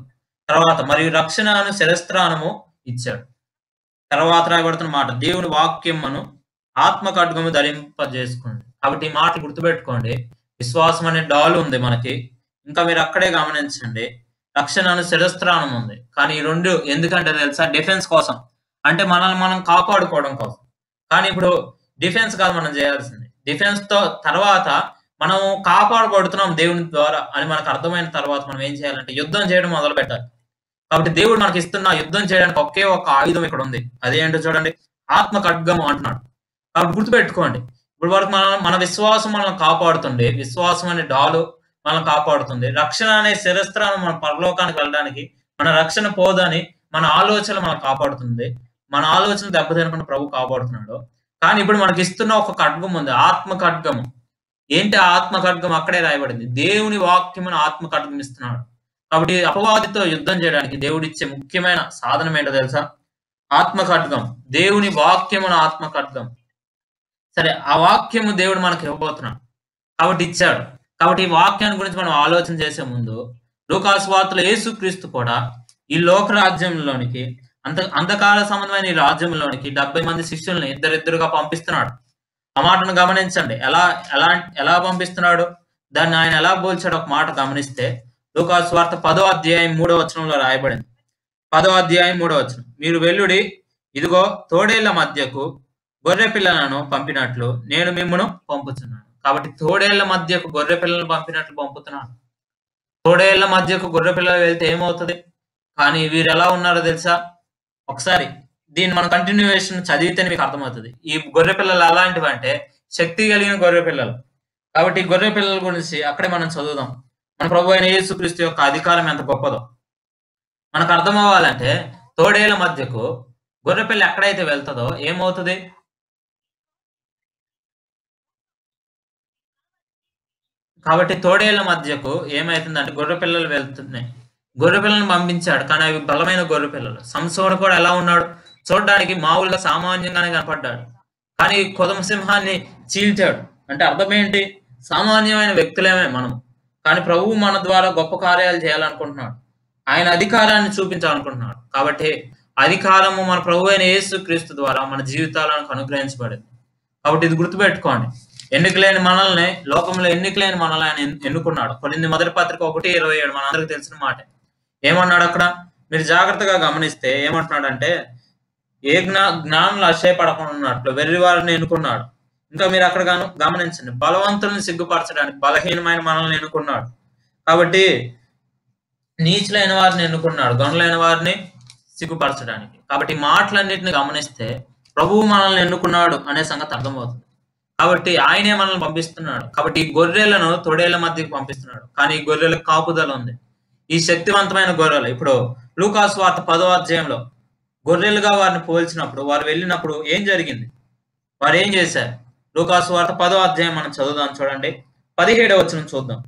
తర్వాత మరియు రక్షణ అను శిరస్త్రానము ఇచ్చాడు. తర్వాత రాయబడుతున్న మాట, దేవుని వాక్యమును ఆత్మ ఖడ్గము ధరింపజేసుకోండి. కాబట్టి ఈ మాట గుర్తుపెట్టుకోండి. విశ్వాసం అనే డాల్ ఉంది మనకి. ఇంకా మీరు అక్కడే గమనించండి, రక్షణ అను శిరస్త్రానం ఉంది. కానీ ఈ రెండు ఎందుకంటే తెలుసా, డిఫెన్స్ కోసం, అంటే మనల్ని మనం కాపాడుకోవడం కోసం. కానీ ఇప్పుడు డిఫెన్స్ కాదు మనం చేయాల్సింది. డిఫెన్స్ తో తర్వాత మనం కాపాడబడుతున్నాం దేవుని ద్వారా అని మనకు అర్థమైన తర్వాత మనం ఏం చేయాలంటే యుద్ధం చేయడం మొదలు పెట్టాలి. కాబట్టి దేవుడు మనకి ఇస్తున్న యుద్ధం చేయడానికి ఒకే ఒక ఆయుధం ఇక్కడ ఉంది. అదేంటో చూడండి, ఆత్మ ఖడ్గము అంటున్నాడు. కాబట్టి గుర్తుపెట్టుకోండి, ఇప్పుడు వరకు మన విశ్వాసం మనల్ని కాపాడుతుంది. విశ్వాసం అనే డాలు మనల్ని కాపాడుతుంది. రక్షణ అనే శిరస్త్రాన్ని మన పరలోకానికి వెళ్ళడానికి, మన రక్షణ పోదని మన ఆలోచన మనం కాపాడుతుంది. మన ఆలోచన దెబ్బతినకుండా ప్రభు కాపాడుతున్నాడు. కానీ ఇప్పుడు మనకి ఇస్తున్న ఒక ఖడ్గం ఉంది, ఆత్మ ఖడ్గము. ఏంటి ఆత్మ ఖడ్గం? అక్కడే రాయబడింది, దేవుని వాక్యమును ఆత్మ ఖడ్గం ఇస్తున్నాడు. కాబట్టి అపవాదితో యుద్ధం చేయడానికి దేవుడు ఇచ్చే ముఖ్యమైన సాధనం ఏంటో తెలుసా, ఆత్మ ఖడ్గం. దేవుని వాక్యమును ఆత్మ ఖడ్గం. సరే, ఆ వాక్యము దేవుడు మనకి ఇవ్వబోతున్నాడు కాబట్టి ఇచ్చాడు. కాబట్టి ఈ వాక్యాన్ని గురించి మనం ఆలోచన చేసే ముందు, లూకాసు వార్తలో యేసుక్రీస్తు కూడా ఈ లోక రాజ్యంలోనికి, అంధకార సంబంధమైన ఈ రాజ్యంలోనికి 70 మంది శిష్యుల్ని ఇద్దరిద్దరుగా పంపిస్తున్నాడు. ఆ మాటను గమనించండి. ఎలా పంపిస్తున్నాడు, దాన్ని ఆయన ఎలా పోల్చాడు ఒక మాట గమనిస్తే, లూకాసు వార్త 10వ అధ్యాయం 3వ వచనంలో రాయబడింది. 10వ అధ్యాయం 3వ వచనం, మీరు వెల్లుడి, ఇదిగో తోడేళ్ల మధ్యకు గొర్రె పిల్లలను పంపినట్లు నేను మిమ్మును పంపుతున్నాను. కాబట్టి తోడేళ్ల మధ్యకు గొర్రె పిల్లలను పంపినట్లు పంపుతున్నాను. తోడేళ్ల మధ్యకు గొర్రె పిల్లలు వెళ్తే ఏమవుతుంది? కానీ వీరు ఎలా ఉన్నారో తెలుసా? ఒకసారి దీన్ని మన కంటిన్యూయేషన్ చదివితేనే మీకు అర్థమవుతుంది. ఈ గొర్రె పిల్లలు ఎలాంటివి అంటే శక్తి కలిగిన గొర్రె పిల్లలు. కాబట్టి ఈ గొర్రె పిల్లల గురించి అక్కడే మనం చదువుదాం. మన ప్రభు అయిన యేసుక్రీస్తు యొక్క అధికారం ఎంత గొప్పదో మనకు అర్థం అవ్వాలంటే, తోడేళ్ల మధ్యకు గొర్రె పిల్ల ఎక్కడైతే వెళ్తుందో ఏమవుతుంది? కాబట్టి తోడేళ్ల మధ్యకు ఏమైతుందంటే గొర్రె పిల్లలు వెళ్తున్నాయి. గొర్రె పిల్లలను పంపించాడు, కానీ అవి బలమైన గొర్రె పిల్లలు. సంసోను కూడా ఎలా ఉన్నాడు? చూడడానికి మామూలుగా సామాన్యంగానే కనపడ్డాడు, కానీ కొదమ సింహాన్ని చీల్చాడు. అంటే అర్థం ఏంటి? సామాన్యమైన వ్యక్తులేమే మనం, కానీ ప్రభువు మన ద్వారా గొప్ప కార్యాలు చేయాలనుకుంటున్నాడు. ఆయన అధికారాన్ని చూపించాలనుకుంటున్నాడు. కాబట్టి అధికారము మన ప్రభు అయిన యేసుక్రీస్తు ద్వారా మన జీవితాలను అనుగ్రహించబడింది. కాబట్టి ఇది గుర్తుపెట్టుకోండి. ఎన్నికలేని మనల్ని, లోకంలో ఎన్నికలేని మనల్ని ఆయన ఎన్నుకున్నాడు. కొరింథీ మొదటి పత్రిక 1:27 మనందరికి తెలిసిన మాట. ఏమన్నాడు అక్కడ? మీరు జాగ్రత్తగా గమనిస్తే ఏమంటున్నాడంటే, ఏ జ్ఞానంలో అక్షయపడకున్నట్లు వెర్రి వారిని ఎన్నుకున్నాడు. ఇంకా మీరు అక్కడ గమనించండి, బలవంతులను సిగ్గుపరచడానికి బలహీనమైన మనల్ని ఎన్నుకున్నాడు. కాబట్టి నీచులైన వారిని ఎన్నుకున్నాడు, గనులైన వారిని సిగ్గుపరచడానికి. కాబట్టి మాటలన్నింటిని గమనిస్తే ప్రభువు మనల్ని ఎన్నుకున్నాడు అనే సంగతి అర్థమవుతుంది. కాబట్టి ఆయనే మనల్ని పంపిస్తున్నాడు. కాబట్టి ఈ గొర్రెలను తోడేళ్ల మధ్యకి పంపిస్తున్నాడు, కానీ ఈ గొర్రెలకు కాపుదల ఉంది. ఈ శక్తివంతమైన గొర్రెలు ఇప్పుడు లూకాసు వార్త 10వ అధ్యాయంలో గొర్రెలుగా వారిని పోల్చినప్పుడు, వారు వెళ్ళినప్పుడు ఏం జరిగింది? వారు ఏం చేశారు? లూకాసు వార్త 10వ అధ్యాయం మనం చదువుదాం. చూడండి, 17వ వచనం చూద్దాం.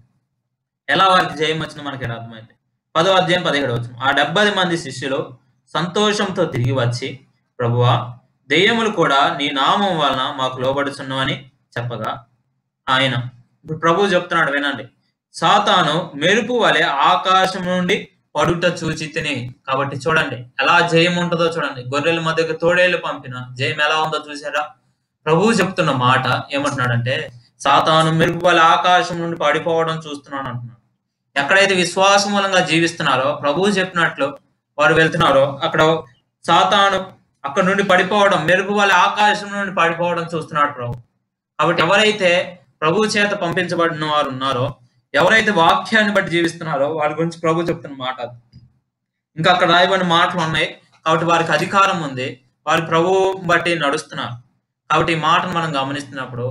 ఎలా వారికి జయం వచ్చిందో మనకి అర్థమైంది. 10వ అధ్యాయం 17వ వచనం, ఆ 70 మంది శిష్యులు సంతోషంతో తిరిగి వచ్చి, ప్రభువా, దెయ్యములు కూడా నీ నామం వలన మాకు లోబడుచున్నవని చెప్పగా, ఆయన, ఇప్పుడు ప్రభువు చెప్తున్నాడు వినండి, సాతాను మెరుపు వలె ఆకాశం నుండి పడుట చూచి తిని. కాబట్టి చూడండి ఎలా జయం ఉంటుందో చూడండి. గొర్రెల మధ్యకు తోడేళ్లు పంపిన జయం ఎలా ఉందో చూసారా? ప్రభువు చెప్తున్న మాట ఏమంటున్నాడంటే, సాతాను మెరుపు వలె ఆకాశం నుండి పడిపోవడం చూస్తున్నాను అంటున్నాడు. ఎక్కడైతే విశ్వాసం మూలంగా జీవిస్తున్నారో, ప్రభువు చెప్పినట్లు వారు వెళ్తున్నారో, అక్కడ సాతాను అక్కడ నుండి పడిపోవడం, మెరుపు వలె ఆకాశం నుండి పడిపోవడం చూస్తున్నాడు ప్రభు. కాబట్టి ఎవరైతే ప్రభు చేత పంపించబడిన వారు ఉన్నారో, ఎవరైతే వాక్యాన్ని బట్టి జీవిస్తున్నారో వాళ్ళ గురించి ప్రభు చెప్తున్న మాట అది. ఇంకా అక్కడ రాయబడిన మాటలు ఉన్నాయి. కాబట్టి వారికి అధికారం ఉంది. వారి ప్రభువు బట్టి నడుస్తున్నారు. కాబట్టి ఈ మాటను మనం గమనిస్తున్నప్పుడు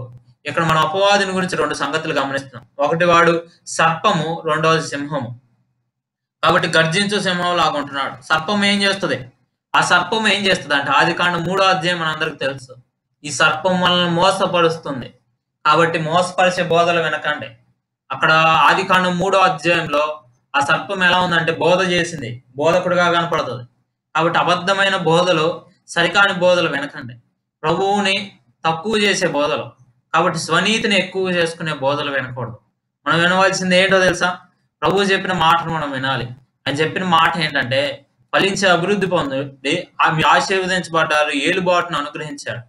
ఇక్కడ మనం అపవాదిని గురించి 2 సంగతులు గమనిస్తున్నాం. ఒకటి వాడు సర్పము, రెండవది సింహము. కాబట్టి గర్జించు సింహం లాగా ఉంటున్నాడు. సర్పం ఏం చేస్తుంది? ఆ సర్పం ఏం చేస్తుంది అంటే ఆదికాండం 3వ అధ్యాయం మనందరికి తెలుసు. ఈ సర్పం మనల్ని మోసపరుస్తుంది. కాబట్టి మోసపరిచే బోధలు వినకండి. అక్కడ ఆదికాండం 3వ అధ్యాయంలో ఆ సర్పం ఎలా ఉందంటే బోధ చేసింది, బోధకుడుగా కనపడుతుంది. కాబట్టి అబద్ధమైన బోధలు, సరికాని బోధలు వినకండి. ప్రభువుని తక్కువ చేసే బోధలు, కాబట్టి స్వనీతిని ఎక్కువ చేసుకునే బోధలు వినకూడదు. మనం వినవలసింది ఏంటో తెలుసా? ప్రభువు చెప్పిన మాటను మనం వినాలి. ఆయన చెప్పిన మాట ఏంటంటే ఫలించి అభివృద్ధి పొంది ఆమె ఆశీర్వదించబడ్డారు, ఏలుబాటును అనుగ్రహించాడు.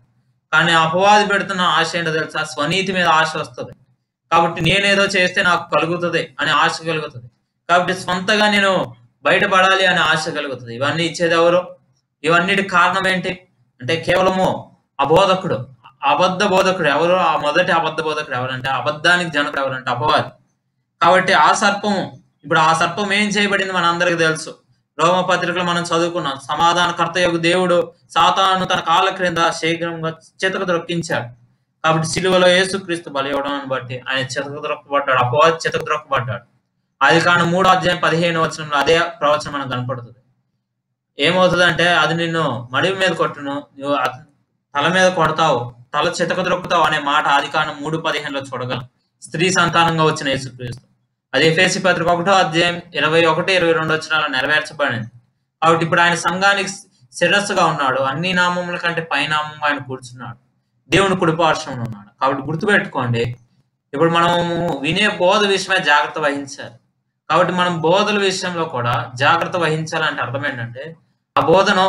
కానీ అపవాది పెడుతున్న ఆశ ఏంటో తెలుసా? స్వనీతి మీద ఆశ వస్తుంది. కాబట్టి నేనేదో చేస్తే నాకు కలుగుతుంది అనే ఆశ కలుగుతుంది. కాబట్టి స్వంతగా నేను బయటపడాలి అనే ఆశ కలుగుతుంది. ఇవన్నీ ఇచ్చేది ఎవరు? ఇవన్నిటికి కారణం ఏంటి అంటే కేవలము అబోధకుడు, అబద్ధ బోధకుడు. ఎవరు ఆ మొదటి అబద్ధ బోధకుడు? ఎవరంటే అబద్ధానికి జనకుడు ఎవరంటే అపవాది. కాబట్టి ఆ సర్పము, ఇప్పుడు ఆ సర్పం ఏం చేయబడింది మనందరికి తెలుసు. రోమ పత్రికలో మనం చదువుకున్నాం. సమాధానకర్త యొక్క దేవుడు సాతాను తన కాళ్ళ క్రింద శీఘ్రంగా చితక ద్రొక్కించాడు. కాబట్టి సిలువలో యేసుక్రీస్తు బలి ఇవ్వడాన్ని బట్టి ఆయన చితక ద్రొక్కబడ్డాడు, అపవాది చితక ద్రొక్కబడ్డాడు. ఆదికాండం 3వ అధ్యాయం 15వ వచనంలో అదే ప్రవచనం మనకు కనపడుతుంది. ఏమవుతుందంటే అది నిన్ను మడివి మీద కొట్టును, నువ్వు తల మీద కొడతావు, తల చితక ద్రొక్కుతావు అనే మాట ఆదికాండం 3:15లో చూడగలం. స్త్రీ సంతానంగా వచ్చిన యేసుక్రీస్తు. అది ఎఫెసీ పత్రిక 1వ అధ్యాయం 21, 22 వచనాలు నెరవేర్చబడింది. కాబట్టి ఇప్పుడు ఆయన సంఘానికి శిరస్సుగా ఉన్నాడు. అన్ని నామముల కంటే పైనామంగా ఆయన కూర్చున్నాడు. దేవుని కుడిపార్శ్వంలో ఉన్నాడు. కాబట్టి గుర్తుపెట్టుకోండి, ఇప్పుడు మనము వినే బోధ విషయమే జాగ్రత్త వహించాలి. కాబట్టి మనం బోధల విషయంలో కూడా జాగ్రత్త వహించాలంటే అర్థం ఏంటంటే ఆ బోధను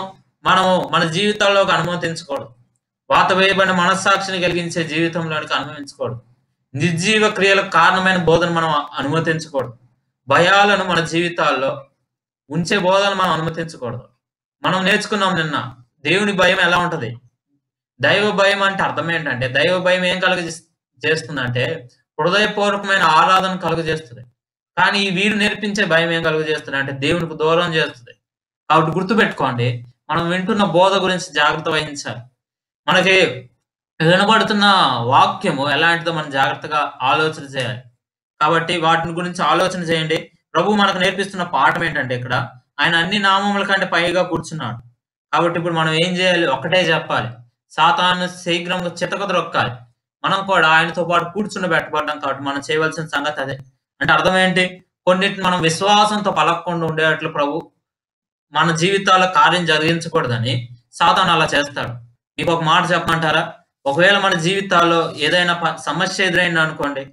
మనము మన జీవితాల్లోకి అనుమతించకూడదు. వాత వేయబడిన మనస్సాక్షిని కలిగించే జీవితంలోనికి అనుమతించకూడదు. నిర్జీవ క్రియలకు కారణమైన బోధన మనం అనుమతించకూడదు. భయాలను మన జీవితాల్లో ఉంచే బోధన మనం అనుమతించకూడదు. మనం నేర్చుకున్నాం నిన్న దేవుని భయం ఎలా ఉంటది. దైవ భయం అంటే అర్థం ఏంటంటే దైవ భయం ఏం చేస్తుందంటే హృదయపూర్వకమైన ఆరాధన కలుగజేస్తుంది. కానీ వీరు నేర్పించే భయం ఏం కలుగజేస్తుంది అంటే దేవునికి దూరం చేస్తుంది. కాబట్టి గుర్తుపెట్టుకోండి, మనం వింటున్న బోధ గురించి జాగ్రత్త వహించాలి. మనకి వినబడుతున్న వాక్యము ఎలాంటిదో మనం జాగ్రత్తగా ఆలోచన చేయాలి. కాబట్టి వాటిని గురించి ఆలోచన చేయండి. ప్రభు మనకు నేర్పిస్తున్న పాఠం ఏంటంటే ఇక్కడ ఆయన అన్ని నామముల కంటే పైగా కూర్చున్నాడు. కాబట్టి ఇప్పుడు మనం ఏం చేయాలి? ఒకటే చెప్పాలి, సాతాను శీఘ్రంగా చితకద్రొక్కాలి. మనం కూడా ఆయనతో పాటు కూర్చుని పెట్టబడ్డాం. కాబట్టి మనం చేయవలసిన సంగతి అదే. అంటే అర్థం ఏంటి? కొన్నిటిని మనం విశ్వాసంతో పలకకుండా ఉండేట్లు ప్రభు మన జీవితాల్లో కార్యం జరిగించకూడదని సాతాను అలా చేస్తాడు. మీకు ఒక మాట చెప్పమంటారా? ఒకవేళ మన జీవితాల్లో ఏదైనా సమస్య ఎదురైంది అనుకోండి,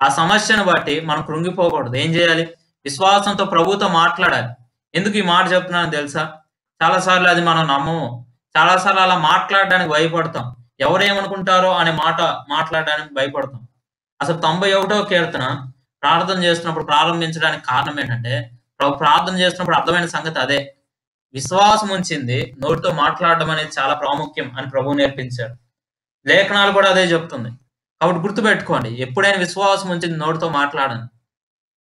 ఆ సమస్యను బట్టి మనం కృంగిపోకూడదు. ఏం చేయాలి? విశ్వాసంతో ప్రభుతో మాట్లాడాలి. ఎందుకు ఈ మాట చెప్తున్నానో తెలుసా? చాలాసార్లు అది మనం నమ్మము. చాలాసార్లు అలా మాట్లాడడానికి భయపడతాం. ఎవరేమనుకుంటారో అనే మాట మాట్లాడడానికి భయపడతాం. అసలు 91వ కీర్తన ప్రార్థన చేస్తున్నప్పుడు ప్రారంభించడానికి కారణం ఏంటంటే ప్రభు ప్రార్థన చేస్తున్నప్పుడు అర్థమైన సంగతి అదే. విశ్వాసం ఉంచింది నోటితో మాట్లాడడం అనేది చాలా ప్రాముఖ్యం అని ప్రభువు నేర్పించాడు. లేఖనాలు కూడా అదే చెప్తుంది. కాబట్టి గుర్తుపెట్టుకోండి, ఎప్పుడైనా విశ్వాసం ఉంచింది నోటితో మాట్లాడండి.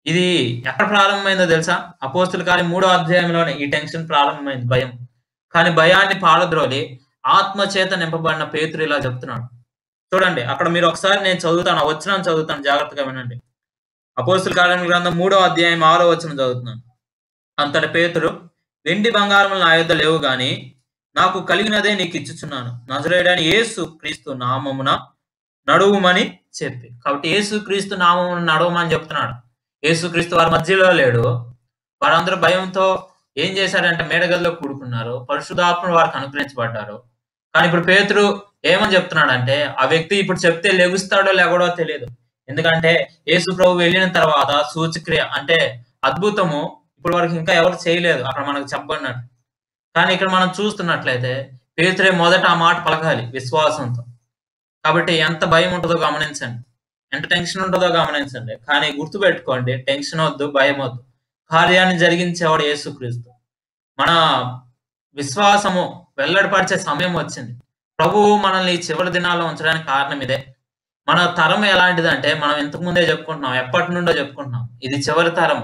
ఇది ఎక్కడ ప్రారంభమైందో తెలుసా? అపోస్తుల కార్యం 3వ అధ్యాయంలోనే ఈ టెన్షన్ ప్రారంభమైంది, భయం. కానీ భయాన్ని పారద్రోలి ఆత్మ చేత నింపబడిన పేతురు ఇలా చెప్తున్నాడు. చూడండి, అక్కడ మీరు ఒకసారి నేను చదువుతాను, వచనం చదువుతాను, జాగ్రత్తగా వినండి. అపోస్తుల కార్యం గ్రంథం 3వ అధ్యాయం 6వ వచనం చదువుతున్నాను. అంతటి పేతురు, వెండి బంగారములు నా యొద్ద లేవు గాని నాకు కలిగినదే నీకు ఇచ్చుచున్నాను. నజరేయుడైన యేసు క్రీస్తు నామమున నడువుమని చెప్పి. కాబట్టి యేసు క్రీస్తు నామమున నడవమని చెప్తున్నాడు. యేసు క్రీస్తు వారి మధ్యలో లేడు. వారందరూ భయంతో ఏం చేశారంటే మేడగదిలో కూడుకున్నారు. పరిశుద్ధాత్మను వారికి అనుగ్రహించబడ్డారు. కానీ ఇప్పుడు పేతురు ఏమని చెప్తున్నాడంటే ఆ వ్యక్తి ఇప్పుడు చెప్తే లెగుస్తాడో లేగడో తెలియదు. ఎందుకంటే యేసు ప్రభు వెళ్ళిన తర్వాత సూచక్రియ అంటే అద్భుతము ఇప్పుడు వరకు ఇంకా ఎవరు చేయలేదు అక్కడ మనకు చెప్పబడినట్టు. కానీ ఇక్కడ మనం చూస్తున్నట్లయితే పేతురే మొదట ఆ మాట పలకాలి విశ్వాసంతో. కాబట్టి ఎంత భయం ఉంటుందో గమనించండి, ఎంత టెన్షన్ ఉంటుందో గమనించండి. కానీ గుర్తుపెట్టుకోండి, టెన్షన్ వద్దు, భయం వద్దు. కార్యాన్ని జరిగించేవాడు యేసుక్రీస్తు. మన విశ్వాసము వెల్లడిపరిచే సమయం వచ్చింది. ప్రభువు మనల్ని ఈ చివరి దినాల్లో ఉంచడానికి కారణం ఇదే. మన తరం ఎలాంటిదంటే మనం ఇంతకు ముందే చెప్పుకుంటున్నాం. ఎప్పటినుండో చెప్పుకుంటున్నాం. ఇది చివరి తరం.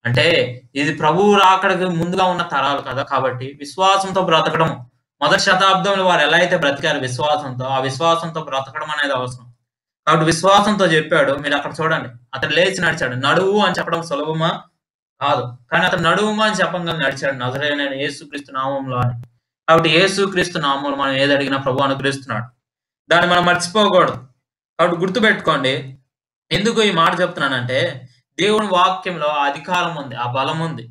అంటే ఇది ప్రభువు రాకడకి ముందుగా ఉన్న తరాలు కదా! కాబట్టి విశ్వాసంతో బ్రతకడం మొదటి శతాబ్దంలో వారు ఎలా అయితే బ్రతికారు విశ్వాసంతో, ఆ విశ్వాసంతో బ్రతకడం అనేది అవసరం. కాబట్టి విశ్వాసంతో చెప్పాడు. మీరక్కడ చూడండి. అతడు లేచి నడిచాడు. నడువు అని చెప్పడం సులభమా? కాదు. కానీ అతను నడువుమా అని చెప్పంగానే నడిచాడు. నజరేయుడైన యేసుక్రీస్తు నామంలో అని. కాబట్టి యేసుక్రీస్తు నామంలో మనం ఏది అడిగినా ప్రభువు అనుగ్రహిస్తున్నాడు. దాన్ని మనం మర్చిపోకూడదు. కాబట్టి గుర్తుపెట్టుకోండి. ఎందుకు ఈ మాట చెప్తున్నానంటే దేవుని వాక్యంలో ఆ అధికారం ఉంది. ఆ బలం ఉంది.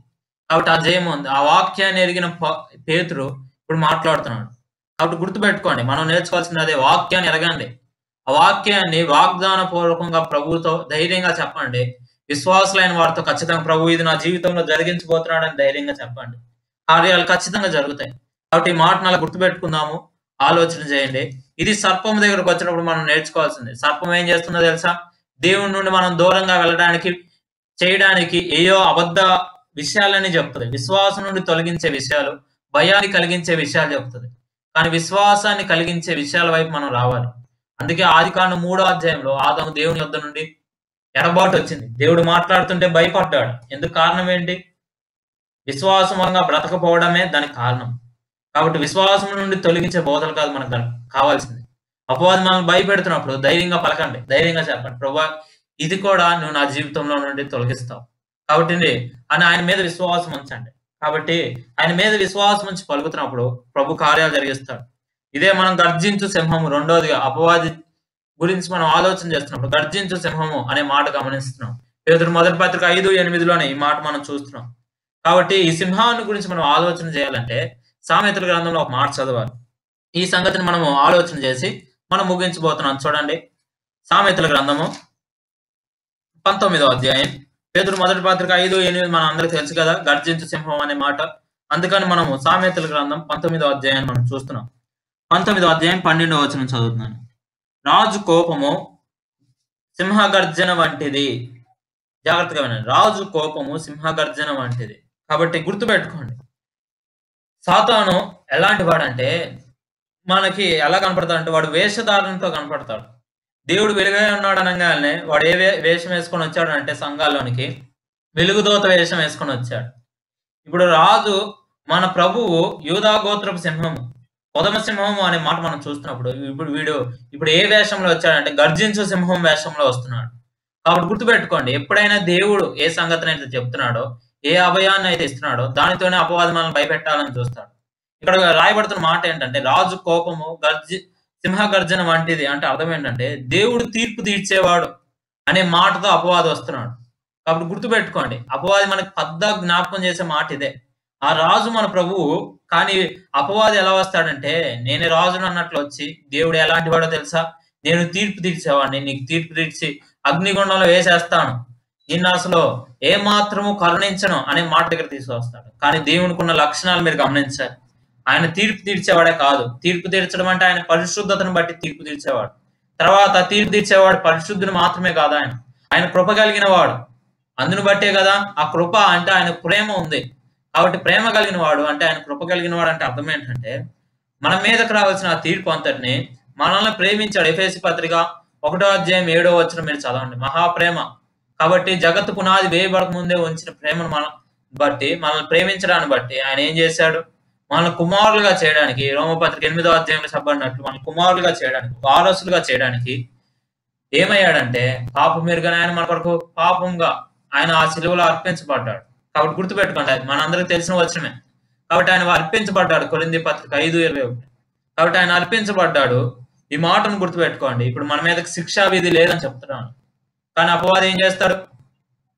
కాబట్టి ఆ జయం ఉంది. ఆ వాక్యాన్ని ఎరిగిన పేతురు ఇప్పుడు మాట్లాడుతున్నాడు. కాబట్టి గుర్తుపెట్టుకోండి. మనం నేర్చుకోవాల్సింది అదే. వాక్యాన్ని ఎరగండి. ఆ వాక్యాన్ని వాగ్దాన పూర్వకంగా ప్రభువుతో ధైర్యంగా చెప్పండి. విశ్వాసులైన వారితో ఖచ్చితంగా ప్రభు ఇది నా జీవితంలో జరిగించబోతున్నాడని ధైర్యంగా చెప్పండి. కార్యాలు ఖచ్చితంగా జరుగుతాయి. కాబట్టి ఈ మాటను అలా గుర్తుపెట్టుకుందాము. ఆలోచన చేయండి. ఇది సర్పం దగ్గరకు వచ్చినప్పుడు మనం నేర్చుకోవాల్సింది. సర్పం ఏం చేస్తుందో తెలుసా? దేవుని నుండి మనం దూరంగా వెళ్ళడానికి చేయడానికి ఏయో అబద్ధ విషయాలని చెప్తుంది. విశ్వాసం నుండి తొలగించే విషయాలు, భయాన్ని కలిగించే విషయాలు చెప్తుంది. కానీ విశ్వాసాన్ని కలిగించే విషయాల వైపు మనం రావాలి. అందుకే ఆదికాండం 3వ అధ్యాయంలో ఆదాము దేవుని యొద్ద నుండి ఎడబాటు వచ్చింది. దేవుడు మాట్లాడుతుంటే భయపడ్డాడు. ఎందుకు? కారణం ఏంటి? విశ్వాసంగా బ్రతకపోవడమే దానికి కారణం. కాబట్టి విశ్వాసం నుండి తొలగించే బోధలు కాదు మనకు కావాల్సింది. అపవాది మనల్ని భయపెడుతున్నప్పుడు ధైర్యంగా పలకండి. ధైర్యంగా చెప్పండి. ప్రభువా ఇది కూడా నువ్వు నా జీవితంలో నుండి తొలగిస్తావు. కాబట్టి అని ఆయన మీద విశ్వాసం ఉంచండి. కాబట్టి ఆయన మీద విశ్వాసం ఉంచి పలుకుతున్నప్పుడు ప్రభు కార్యాలు జరిగిస్తాడు. ఇదే మనం గర్జించు సింహము రెండోదిగా అపవాది గురించి మనం ఆలోచన చేస్తున్నప్పుడు గర్జించు సింహము అనే మాట గమనిస్తున్నాం. పేతురు మొదటి పత్రిక 5:8లోనే ఈ మాట మనం చూస్తున్నాం. కాబట్టి ఈ సింహాన్ని గురించి మనం ఆలోచన చేయాలంటే సామెతల గ్రంథంలో ఒక మాట చదవాలి. ఈ సంగతిని మనము ఆలోచన చేసి మనం ముగించబోతున్నాం. చూడండి. సామెతల గ్రంథము 19వ అధ్యాయం. పేతురు మొదటి పత్రిక 5:8 మన అందరికి తెలుసు కదా, గర్జించు సింహం అనే మాట. అందుకని మనము సామెతల గ్రంథం 19వ అధ్యాయాన్ని మనం చూస్తున్నాం. 19వ అధ్యాయం 12వ వచనం చదువుతున్నాను. రాజు కోపము సింహగర్జన వంటిది. జాగ్రత్తగా వినండి. రాజు కోపము సింహగర్జన వంటిది. కాబట్టి గుర్తుపెట్టుకోండి. సాతాను ఎలాంటి వాడంటే మనకి ఎలా కనపడతాడంటే వాడు వేషధారణతో కనపడతాడు. దేవుడు వెలుగై ఉన్నాడు అనగానే వాడు ఏ వేషం వేసుకొని వచ్చాడు అంటే సంఘాల్లోనికి వెలుగుదోత వేషం వేసుకొని వచ్చాడు. ఇప్పుడు రాజు మన ప్రభువు యూదా గోత్రపు సింహము, కొదమ సింహము అనే మాట మనం చూస్తున్నప్పుడు ఇప్పుడు ఏ వేషంలో వచ్చాడంటే గర్జించు సింహం వేషంలో వస్తున్నాడు. కాబట్టి గుర్తుపెట్టుకోండి. ఎప్పుడైనా దేవుడు ఏ సంగతిని అయితే చెప్తున్నాడో, ఏ అభయాన్ని అయితే ఇస్తున్నాడో దానితోనే అపవాది మనల్ని భయపెట్టాలని చూస్తాడు. ఇక్కడ రాయబడుతున్న మాట ఏంటంటే రాజు కోపము సింహగర్జన వంటిది. అంటే అర్థం ఏంటంటే దేవుడు తీర్పు తీర్చేవాడు అనే మాటతో అపవాది వస్తున్నాడు. కాబట్టి గుర్తుపెట్టుకోండి. అపవాది మనకి పెద్ద జ్ఞాపకం చేసే మాట ఇదే. ఆ రాజు మన ప్రభువు. కానీ అపవాది ఎలా వస్తాడంటే నేనే రాజును అన్నట్లు వచ్చి దేవుడు ఎలాంటి వాడో తెలుసా? నేను తీర్పు తీర్చేవాడిని, నీకు తీర్పు తీర్చి అగ్నిగుండంలో వేసేస్తాను, నిన్ను అసలు ఏ మాత్రము కరుణించను అనే మాట దగ్గర తీసుకొస్తాడు. కానీ దేవునికి ఉన్న లక్షణాలు మీరు గమనించాలి. ఆయన తీర్పు తీర్చేవాడే కాదు. తీర్పు తీర్చడం అంటే ఆయన పరిశుద్ధతను బట్టి తీర్పు తీర్చేవాడు. తర్వాత తీర్పు తీర్చేవాడు పరిశుద్ధుడు మాత్రమే కాదు, ఆయన కృప కలిగిన వాడు. అందును బట్టే కదా ఆ కృప అంటే ఆయన ప్రేమ ఉంది. కాబట్టి ప్రేమ కలిగిన వాడు అంటే ఆయన కృప కలిగిన వాడు అంటే అర్థం ఏంటంటే మన మీదకి రావాల్సిన ఆ తీర్పు అంతటిని మనల్ని ప్రేమించాడు. ఎఫెసీ పత్రిక 1వ అధ్యాయం 7వ వచనం మీరు చదవండి. మహాప్రేమ. కాబట్టి జగత్తు పునాది వేయబడక ముందే ఉంచిన ప్రేమను మనల్ని ప్రేమించడాన్ని బట్టి ఆయన ఏం చేశాడు? మనల్ని కుమారులుగా చేయడానికి, రోమపత్రిక 8వ అధ్యాయంలో చెప్పబడినట్లు మనల్ని కుమారులుగా చేయడానికి, వారసులుగా చేయడానికి ఏమయ్యాడంటే పాపం ఎరుగని ఆయన మన కొరకు పాపంగా ఆయన ఆ శిలువలో అర్పించబడ్డాడు. కాబట్టి గుర్తుపెట్టుకోండి. అది మనందరికి తెలిసిన వచనమే. కాబట్టి ఆయన అర్పించబడ్డాడు. కొరింథీ పత్రిక 5:21. కాబట్టి ఆయన అర్పించబడ్డాడు. ఈ మాటను గుర్తుపెట్టుకోండి. ఇప్పుడు మన మీదకి శిక్షా విధి లేదని చెప్తున్నాను. కానీ అపవాది ఏం చేస్తాడు?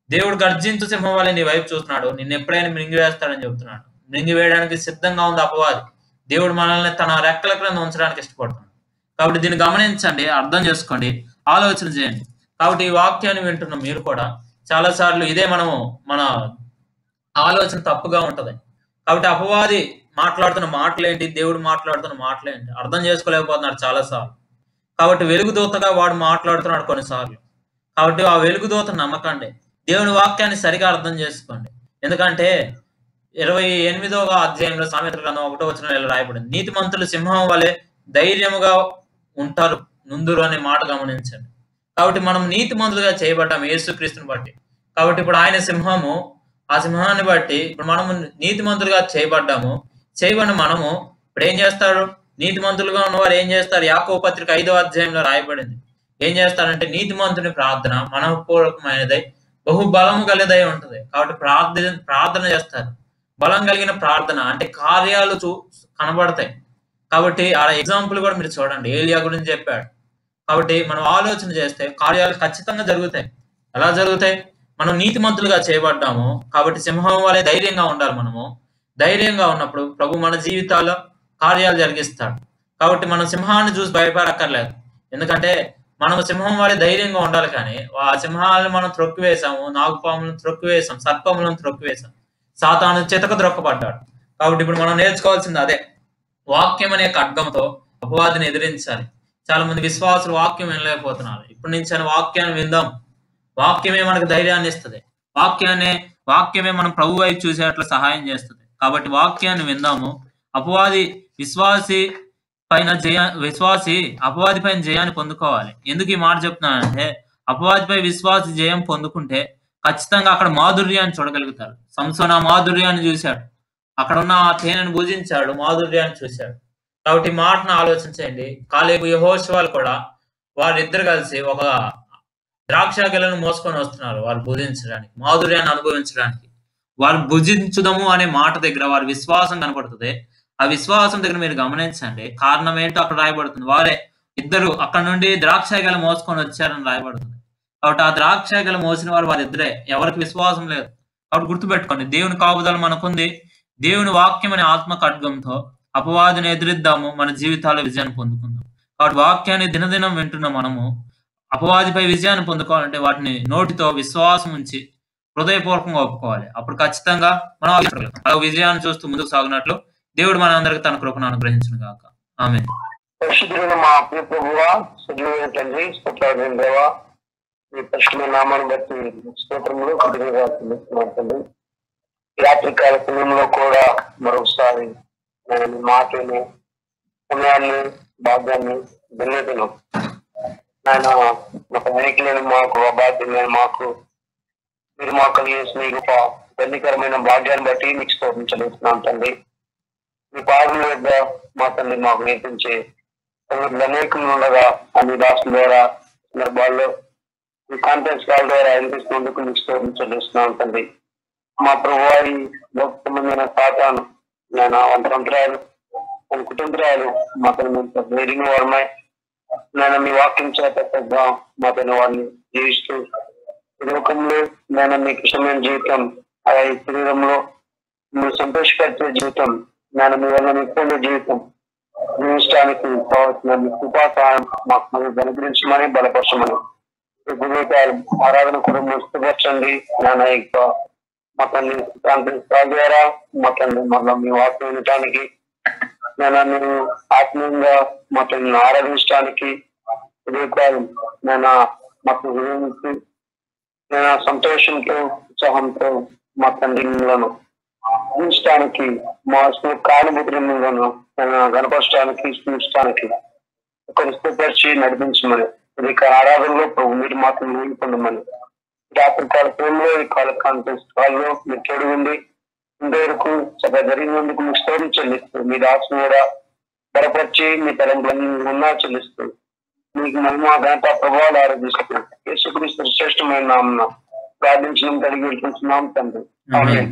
దేవుడు గర్జించు సింహం వల్ల నీ వైపు చూస్తున్నాడు, నిన్ను ఎప్పుడైనా మింగివేస్తాడని చెప్తున్నాడు. మింగివేయడానికి సిద్ధంగా ఉంది అపవాది. దేవుడు మనల్ని తన రెక్కల క్రింద ఉంచడానికి ఇష్టపడుతున్నాడు. కాబట్టి దీన్ని గమనించండి, అర్థం చేసుకోండి, ఆలోచన చేయండి. కాబట్టి ఈ వాక్యాన్ని వింటున్న మీరు కూడా చాలా సార్లు ఇదే మన ఆలోచన తప్పుగా ఉంటది. కాబట్టి అపవాది మాట్లాడుతున్న మాటలేంటి, దేవుడు మాట్లాడుతున్న మాటలేంటి అర్థం చేసుకోలేకపోతున్నాడు చాలా సార్లు. కాబట్టి వెలుగుదూతగా వాడు మాట్లాడుతున్నాడు కొన్నిసార్లు. కాబట్టి ఆ వెలుగుదూత నమ్మకండి. దేవుని వాక్యాన్ని సరిగా అర్థం చేసుకోండి. ఎందుకంటే 28వ అధ్యాయంలో సామెతల గ్రంథం 1వ వచనంలో ఇలా రాయబడింది. నీతిమంతులు సింహం వలె ధైర్యముగా ఉంటారు నుందురు అనే మాట గమనించండి. కాబట్టి మనం నీతిమంతులుగా చేయబడ్డాం యేసుక్రీస్తుని బట్టి. కాబట్టి ఇప్పుడు ఆయన సింహము, ఆ సింహాన్ని బట్టి ఇప్పుడు మనము నీతిమంతులుగా చేయబడ్డాము. చేయబడిన మనము ఇప్పుడు ఏం చేస్తాడు? నీతిమంతులుగా ఉన్నవారు ఏం చేస్తారు? యాకోబు పత్రిక 5వ అధ్యాయంలో రాయబడింది. ఏం చేస్తారంటే నీతిమంతుని ప్రార్థన మనఃపూర్వకమైనదై బహు బలము గలదై ఉంటది. కాబట్టి ప్రార్థన చేస్తారు. బలం కలిగిన ప్రార్థన అంటే కార్యాలు కనబడతాయి. కాబట్టి ఆ ఎగ్జాంపుల్ కూడా మీరు చూడండి. ఏలియా గురించి చెప్పాడు. కాబట్టి మనం ఆలోచన చేస్తే కార్యాలు ఖచ్చితంగా జరుగుతాయి. ఎలా జరుగుతాయి? మనం నీతిమంతులుగా చేయబడ్డాము. కాబట్టి సింహం వలె ధైర్యంగా ఉండాలి మనము. ధైర్యంగా ఉన్నప్పుడు ప్రభు మన జీవితాల్లో కార్యాలు జరిగిస్తాడు. కాబట్టి మనం సింహాన్ని చూసి భయపడక్కర్లేదు. ఎందుకంటే మనం సింహం వలె ధైర్యంగా ఉండాలి. కానీ ఆ సింహాలను మనం త్రొక్కివేసాము, నాగుపాములను త్రొక్కివేసాం, సర్పములను త్రొక్కివేసాం, సాతాను చితక ద్రొక్కబడ్డాడు. కాబట్టి ఇప్పుడు మనం నేర్చుకోవాల్సింది అదే. వాక్యం అనే ఖడ్గంతో అపవాదిని ఎదిరించాలి. చాలా మంది విశ్వాసులు వాక్యం వినలేకపోతున్నారు. ఇప్పటి నుంచి వాక్యాన్ని విందాం. వాక్యమే మనకు ధైర్యాన్ని ఇస్తుంది. వాక్యమే మనం ప్రభు వైపు చూసేట్లా సహాయం చేస్తుంది. కాబట్టి వాక్యాన్ని విందాము. విశ్వాసి అపవాది పైన జయాన్ని పొందుకోవాలి. ఎందుకు ఈ మాట చెప్తున్నానంటే అపవాదిపై విశ్వాసి జయం పొందుకుంటే ఖచ్చితంగా అక్కడ మాధుర్యాన్ని చూడగలుగుతారు. సంసోను ఆ మాధుర్యాన్ని చూశాడు. అక్కడ ఉన్న ఆ తేనెను భుజించాడు, మాధుర్యాన్ని చూశాడు. కాబట్టి ఈ మాటను ఆలోచించండి. కాలేబు యెహోషువలు కూడా వారిద్దరు కలిసి ఒక ద్రాక్ష గెలను మోసుకొని వస్తున్నారు. వారు భుజించడానికి, మాధుర్యాన్ని అనుభవించడానికి. వారు భుజించుదము అనే మాట దగ్గర వారి విశ్వాసం కనపడుతుంది. ఆ విశ్వాసం దగ్గర మీరు గమనించండి. కారణం ఏంటో అక్కడ రాయబడుతుంది. వారే ఇద్దరు అక్కడ నుండి ద్రాక్ష గెల మోసుకొని వచ్చారని రాయబడుతుంది. కాబట్టి ఆ ద్రాక్ష గెల మోసిన వారిద్దరే. ఎవరికి విశ్వాసం లేదు. కాబట్టి గుర్తుపెట్టుకోండి, దేవుని కాపుదల మనకుంది. దేవుని వాక్యం అనే ఆత్మ ఖడ్గంతో అపవాదిని ఎదిరిద్దాము, మన జీవితాల్లో విజయాన్ని పొందుకుందాం. కాబట్టి వాక్యాన్ని దినదినం వింటున్న మనము అపవాదిపై విజయాన్ని పొందుకోవాలంటే వాటిని నోటితో విశ్వాసం ఉంచి హృదయపూర్వకంగా ఒప్పుకోవాలి. అప్పుడు ఖచ్చితంగా మనం ఆ విజయాన్ని చూస్తూ ముందుకు సాగినట్లు దేవుడు మనందరికీ తన కృపను అనుగ్రహించును గాక. ఆమేన్. పరిశుద్ధుడైన మా ప్రియ ప్రభువా, సజీవైన తండ్రి, స్తోత్రాలు దేవా, మీ పరిశుద్ధ నామాన్ని బట్టి స్తోత్రములు కృతజ్ఞతలు తండ్రి. రాత్రికాల సమయంలో కూడా మరొకసారి నేను మాటను, సమయాన్ని, భాగ్యాన్ని ధన్యతను ఆయన ఒక వెనకలేని మాకు అబాధ్యమైన మాకు మీరు మాకు కలిగేసిన ఈ గొప్ప ధన్యకరమైన భాగ్యాన్ని బట్టి మీకు స్తోత్రించలేస్తున్నాం తండ్రి. మీ పాదముల వద్ద మా తండ్రి మాకు నేర్పించే అనేకలు ఉండగా అన్ని రాష్ట్రం ద్వారా సందర్భాల్లో ఈ కాన్ఫరెన్స్ కాల్ ద్వారా వినిపిస్తున్నందుకు మీకు స్తోత్రించలేస్తున్నాం తండ్రి. మా ప్రభువారి లోక సంబంధమైన సాతాను నేను వంతరంతరాలు మన కుటుంబరాలు మా తన ధైర్యంగా వారమై నేను మీ వాక్యం చేత పెద్ద మా తన వారిని జీవిస్తూ ఈ లోకంలో నేను మీకు ఇష్టమైన జీవితం, ఆ శరీరంలో మీరు సంతోషపరిచే జీవితం, నేను మీ వల్ల మీకు జీవితం జీవించడానికి కావాల్సిన మీ కృపా సహాయం మాకు అనుగ్రహించమని బలపరచమని గురువుగారు ఆరాధన కూడా ముస్తపరచండి. నేను యొక్క మా తల్లి కాన్ఫరెన్స్ కాల్ ద్వారా మా తల్లి మళ్ళీ మీ వాక్యం వినటానికి నేను ఆత్మీయంగా మా తల్లిని ఆరాధించడానికి గురువుగారు నేను మాకు గురించి నేను సంతోషంతో ఉత్సాహంతో మా తండ్రిలను అందించడానికి మా కానుభూతులను కనపరచడానికి స్మరించడానికి ఒకరు స్థిరపరిచి నడిపించమని ఇక ఆరాధనలో ప్రభు మీరు మాత్రం నీళ్ళు పొందమని రాత్రి కాల ప్రేమలో ఈ కాల కాన్ఫరెన్స్ కాల్లో మీరు తోడు ఉండి ఇంతవరకు సభ జరిగినందుకు మీకు స్తోత్రం చెల్లిస్తూ మీ దాసును కూడా బలపరిచి మీ తలంపులన్నీ ఉన్నా చెల్లిస్తూ మీకు మహిమ ఘనత ప్రభావాలు ఆరోగిస్తూ యేసుక్రీస్తు శ్రేష్టమైన నామమున ప్రార్థించడం కలిగి వెళ్తున్నాం తండ్రి. ఆమేన్.